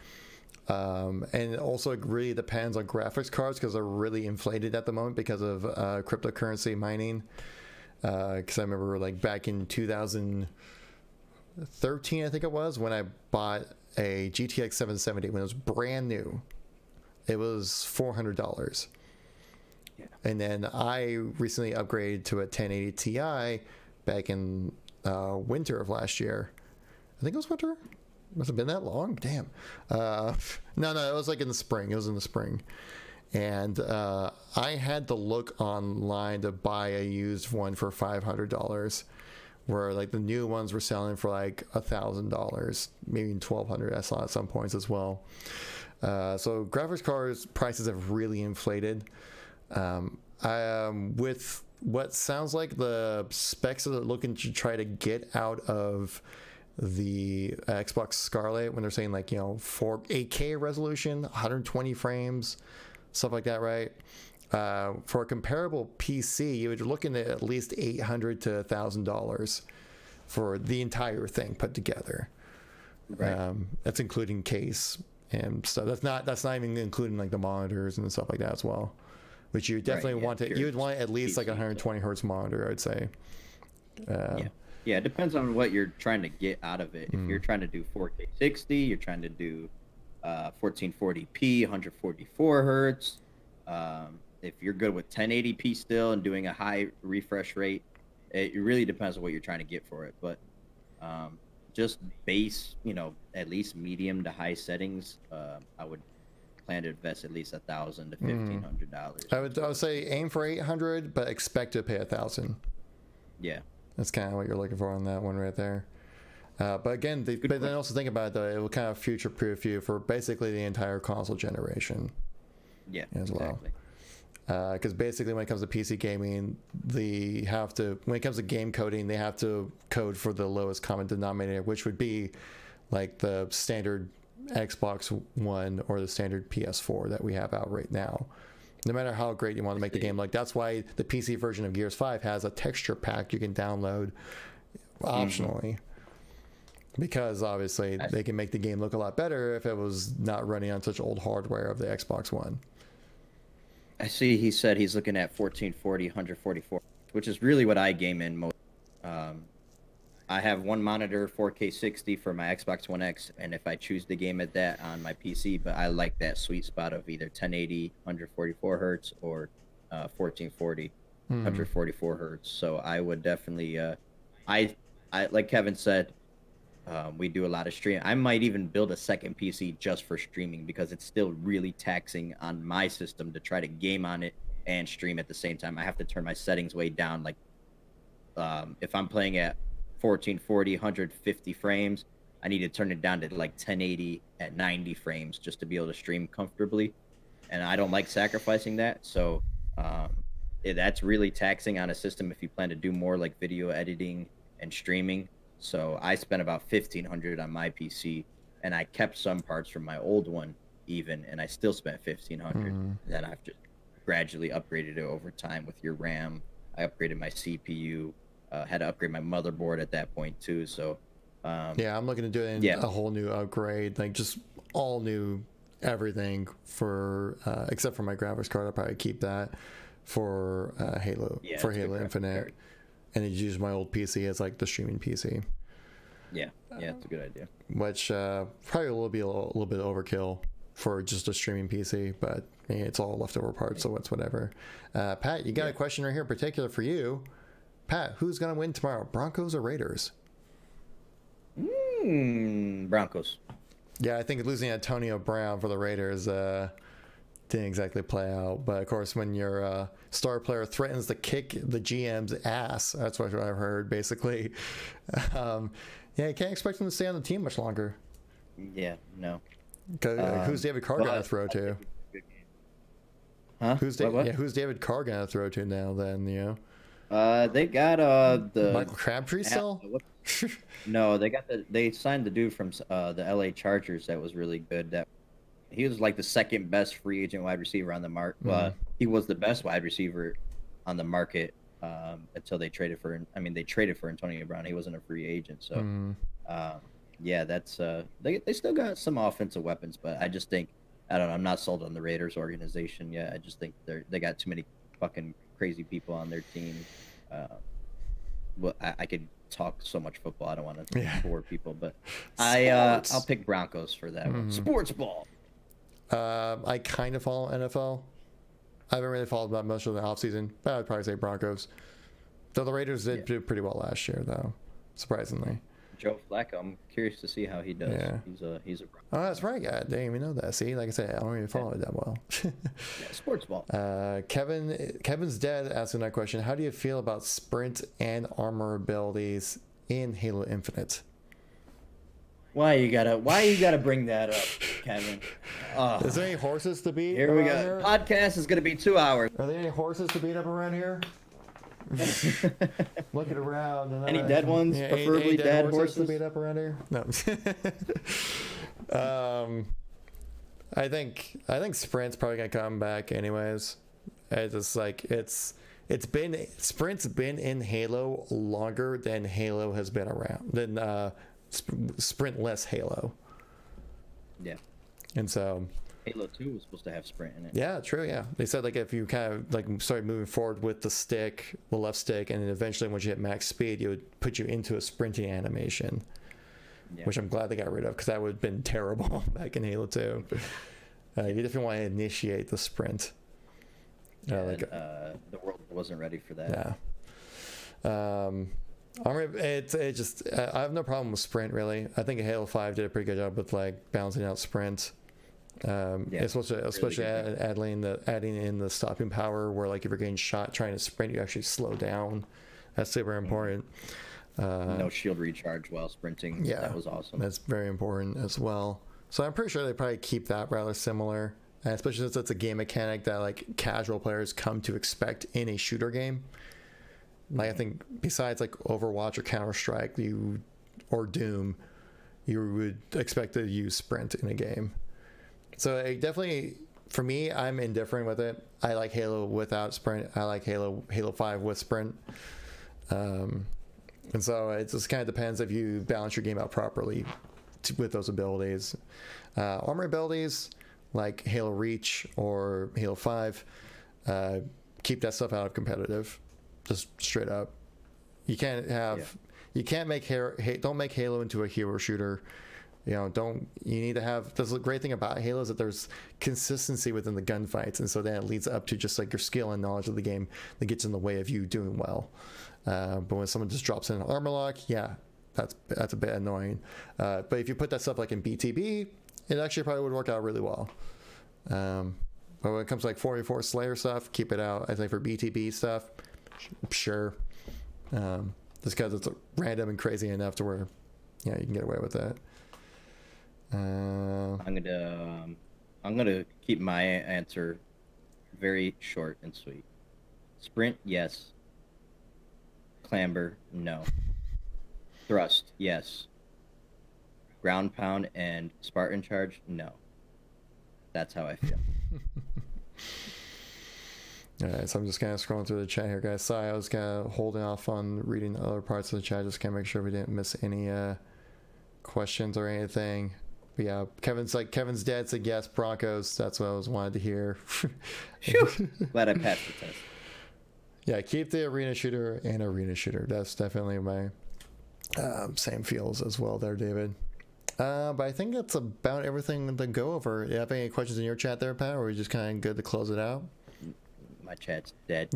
And also it really depends on graphics cards because they're really inflated at the moment because of cryptocurrency mining. Because I remember like back in 2013, I think it was, when I bought a GTX 770 when it was brand new. It was $400. And then I recently upgraded to a 1080 Ti back in winter of last year. I think it was winter. Must have been that long. Damn. No, it was like in the spring. It was in the spring. And I had to look online to buy a used one for $500, where like the new ones were selling for like $1,000, maybe $1,200. I saw at some points as well. So graphics cards prices have really inflated. With what sounds like the specs that they're looking to try to get out of the Xbox Scarlet, when they're saying like, 8K resolution, 120 frames, stuff like that, right? For a comparable PC, you would looking at least $800 to $1,000 for the entire thing put together. Right. That's including case and stuff. That's not even including like the monitors and stuff like that as well. Which you definitely want to. You would want at least PC, like a 120 hertz monitor, I'd say. Yeah, it depends on what you're trying to get out of it. If you're trying to do 4K 60, you're trying to do 1440p, 144 hertz. If you're good with 1080p still and doing a high refresh rate, it really depends on what you're trying to get for it. But just base, at least medium to high settings, I would plan to invest at least $1,000 to $1,500. I would say aim for 800, but expect to pay 1,000. Yeah. That's kind of what you're looking for on that one right there. But again, but then also think about it, though, it will kind of future-proof you for basically the entire console generation. Yeah, as well. Exactly. Because basically when it comes to PC gaming, when it comes to game coding, they have to code for the lowest common denominator, which would be like the standard Xbox One or the standard PS4 that we have out right now. No matter how great you want to make the game, like that's why the PC version of Gears 5 has a texture pack you can download optionally. Because obviously they can make the game look a lot better if it was not running on such old hardware of the Xbox One. I see he said he's looking at 1440, 144, which is really what I game in most. I have one monitor, 4K 60 for my Xbox One X, and if I choose the game at that on my PC, but I like that sweet spot of either 1080, 144 hertz, or 1440, 144 hertz. So I would definitely, I like Kevin said, we do a lot of streaming. I might even build a second PC just for streaming because it's still really taxing on my system to try to game on it and stream at the same time. I have to turn my settings way down. Like if I'm playing at 1440, 150 frames, I need to turn it down to like 1080 at 90 frames just to be able to stream comfortably. And I don't like sacrificing that. So that's really taxing on a system if you plan to do more like video editing and streaming. So I spent about $1,500 on my PC, and I kept some parts from my old one even, and I still spent $1,500. Then I've just gradually upgraded it over time with your RAM. I upgraded my CPU, had to upgrade my motherboard at that point too. So I'm looking to do a whole new upgrade, like just all new everything for except for my graphics card. I'll probably keep that for Halo Infinite. And then use my old PC as like the streaming PC. Yeah, it's a good idea. Which probably will be a little bit overkill for just a streaming PC, but it's all leftover parts, so it's whatever. Pat, you got a question right here in particular for you. Pat, who's gonna win tomorrow, Broncos or Raiders? Broncos. Yeah, I think losing Antonio Brown for the Raiders didn't exactly play out, but of course when your star player threatens to kick the GM's ass, that's what I've heard basically. You can't expect him to stay on the team much longer. Yeah, no. Who's David Carr gonna throw to? Huh? Who's David Carr gonna throw to now then, they got the Michael Crabtree still? No, they signed the dude from the LA Chargers that was really good. He was like the second best free agent wide receiver on the market. He was the best wide receiver on the market until they traded for. They traded for Antonio Brown. He wasn't a free agent, so that's they still got some offensive weapons, but I just think I don't know. I'm not sold on the Raiders organization yet. I just think they got too many fucking crazy people on their team. I could talk so much football. I don't want to bore people, but I'll pick Broncos for that one. Sports ball. I kind of follow NFL. I haven't really followed that much of the offseason, but I'd probably say Broncos. Though the Raiders did do pretty well last year, though. surprisingly. Joe Flacco. I'm curious to see how he does. Yeah. He's a Oh, that's right. I didn't even know that. See, like I said, I don't even follow it that well. yeah, sports ball. Kevin's dad asked another question. How do you feel about sprint and armor abilities in Halo Infinite? Why you gotta bring that up, Kevin? Is there any horses to beat? Here we go. Here? Podcast is gonna be 2 hours. Are there any horses to beat up around here? Looking around. And Any dead ones? Yeah, Preferably any dead horses to horses. beat up around here? No. I think sprint's probably gonna come back anyways. It's just like sprint's been in Halo longer than Halo has been around than sprintless Halo. Yeah. And so Halo 2 was supposed to have sprint in it. yeah, true. Yeah, they said like if you kind of like started moving forward with the left stick, and then eventually once you hit max speed, it would put you into a sprinting animation. Yeah. Which I'm glad they got rid of because that would have been terrible back in Halo 2. You definitely want to initiate the sprint. The world wasn't ready for that. Yeah. I have no problem with sprint really. I think Halo 5 did a pretty good job with like balancing out sprint. Especially adding in the stopping power where like if you're getting shot trying to sprint, you actually slow down. That's super important. No shield recharge while sprinting. Yeah, that was awesome. That's very important as well. So I'm pretty sure they probably keep that rather similar, and especially since it's a game mechanic that like casual players come to expect in a shooter game. Like I think besides like Overwatch or Counter-Strike, or Doom, you would expect to use sprint in a game. So it definitely, for me, I'm indifferent with it. I like Halo without sprint. I like Halo 5 with sprint. And so it just kind of depends if you balance your game out properly with those abilities. Armor abilities like Halo Reach or Halo 5, keep that stuff out of competitive. Just straight up. You can't don't make Halo into a hero shooter. You need to have, that's the great thing about Halo is that there's consistency within the gunfights, and so then it leads up to just like your skill and knowledge of the game that gets in the way of you doing well. But when someone just drops in an armor lock, yeah, that's a bit annoying. But if you put that stuff like in BTB, it actually probably would work out really well. But when it comes to like 4v4 Slayer stuff, keep it out. I think for BTB stuff, sure. Just because it's random and crazy enough to where, yeah, you can get away with that. I'm gonna keep my answer very short and sweet. Sprint, yes. Clamber, no. Thrust, yes. Ground pound and Spartan charge, no. That's how I feel. All right, so I'm just kind of scrolling through the chat here, guys. Sorry, I was kind of holding off on reading other parts of the chat, just kind of make sure we didn't miss any questions or anything. But yeah, Kevin's dad said yes, Broncos. That's what I wanted to hear. Glad I passed the test. Yeah, keep the arena shooter and arena shooter. That's definitely my same feels as well there, David. But I think that's about everything to go over. You have any questions in your chat there, Pat, or are we just kind of good to close it out? My chat's dead.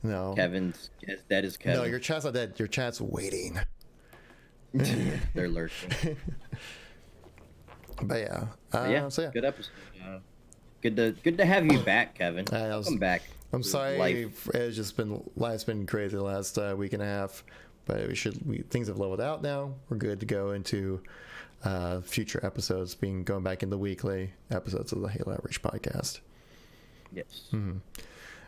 No. Kevin's as dead as Kevin. No, your chat's not dead. Your chat's waiting. They're lurking. But yeah. So yeah. Good episode. Good to have you back, Kevin. Welcome back. I'm sorry. Life. Life's been crazy the last week and a half, but things have leveled out now. We're good to go into future episodes, going back into weekly episodes of the Halo Outreach podcast. Yes. Mm-hmm.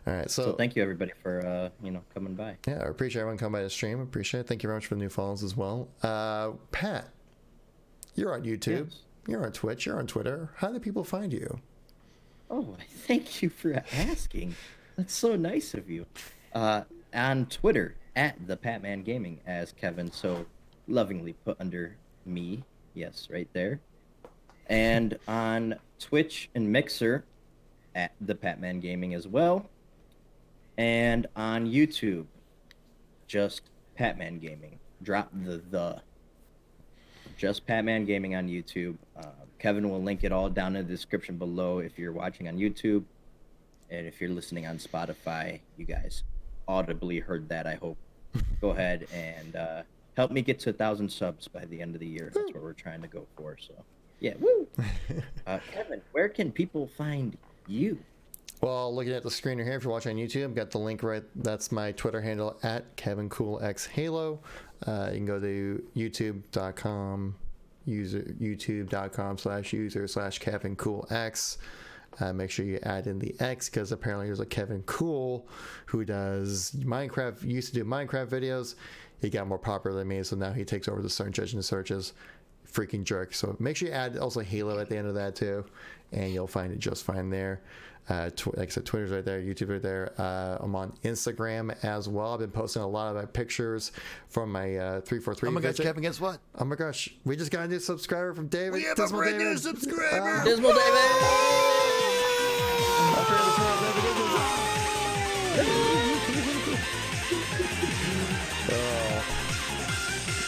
All right. So thank you everybody for coming by. Yeah, I appreciate everyone coming by the stream. Appreciate it. Thank you very much for the new follows as well. Pat, you're on YouTube. Yes. You're on Twitch. You're on Twitter. How do people find you? Oh, thank you for asking. That's so nice of you. On Twitter at the Patman Gaming, as Kevin so lovingly put under me. Yes, right there. And on Twitch and Mixer at the Patman Gaming as well. And on YouTube, just Patman Gaming. Drop the. Just Patman Gaming on YouTube. Kevin will link it all down in the description below if you're watching on YouTube. And if you're listening on Spotify, you guys audibly heard that, I hope. go ahead and help me get to 1,000 subs by the end of the year. That's what we're trying to go for. So, yeah, woo! Kevin, where can people find you? Well, looking at the screen here, if you're watching on YouTube, got the link right. That's my Twitter handle at KevinKoolx Halo. You can go to youtube.com, youtube.com/user/KevinKoolx. Make sure you add in the X because apparently there's a Kevin Cool who does Minecraft, used to do Minecraft videos. He got more popular than me, so now he takes over the search engine searches. Freaking jerk. So make sure you add also Halo at the end of that too, and you'll find it just fine there. Like I said, Twitter's right there, YouTube right there. I'm on Instagram as well. I've been posting a lot of my pictures from my 343 Oh my gosh, visit. Kevin, guess what? Oh my gosh, we just got a new subscriber from David. We have Dismal a brand new David. subscriber. Dismal David! My favorite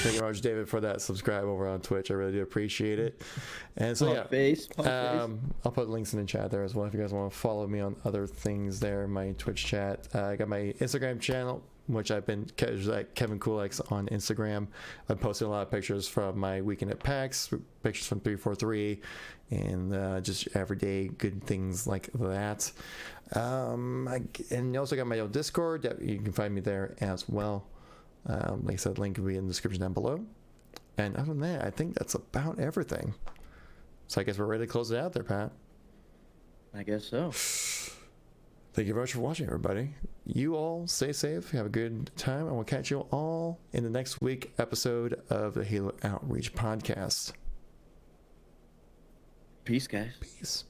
Thank you very much, David, for that subscribe over on Twitch. I really do appreciate it. And so, Pump face. I'll put links in the chat there as well if you guys want to follow me on other things there. My Twitch chat. I got my Instagram channel, which I've been like KevinKoolx on Instagram. I'm posting a lot of pictures from my weekend at PAX, pictures from 343, and just everyday good things like that. And you also got my own Discord. You can find me there as well. Like I said, link will be in the description down below. And other than that, I think that's about everything. So I guess we're ready to close it out there, Pat. I guess so. Thank you very much for watching, everybody. You all stay safe, have a good time, and we'll catch you all in the next week episode of the Halo Outreach podcast. Peace, guys. Peace.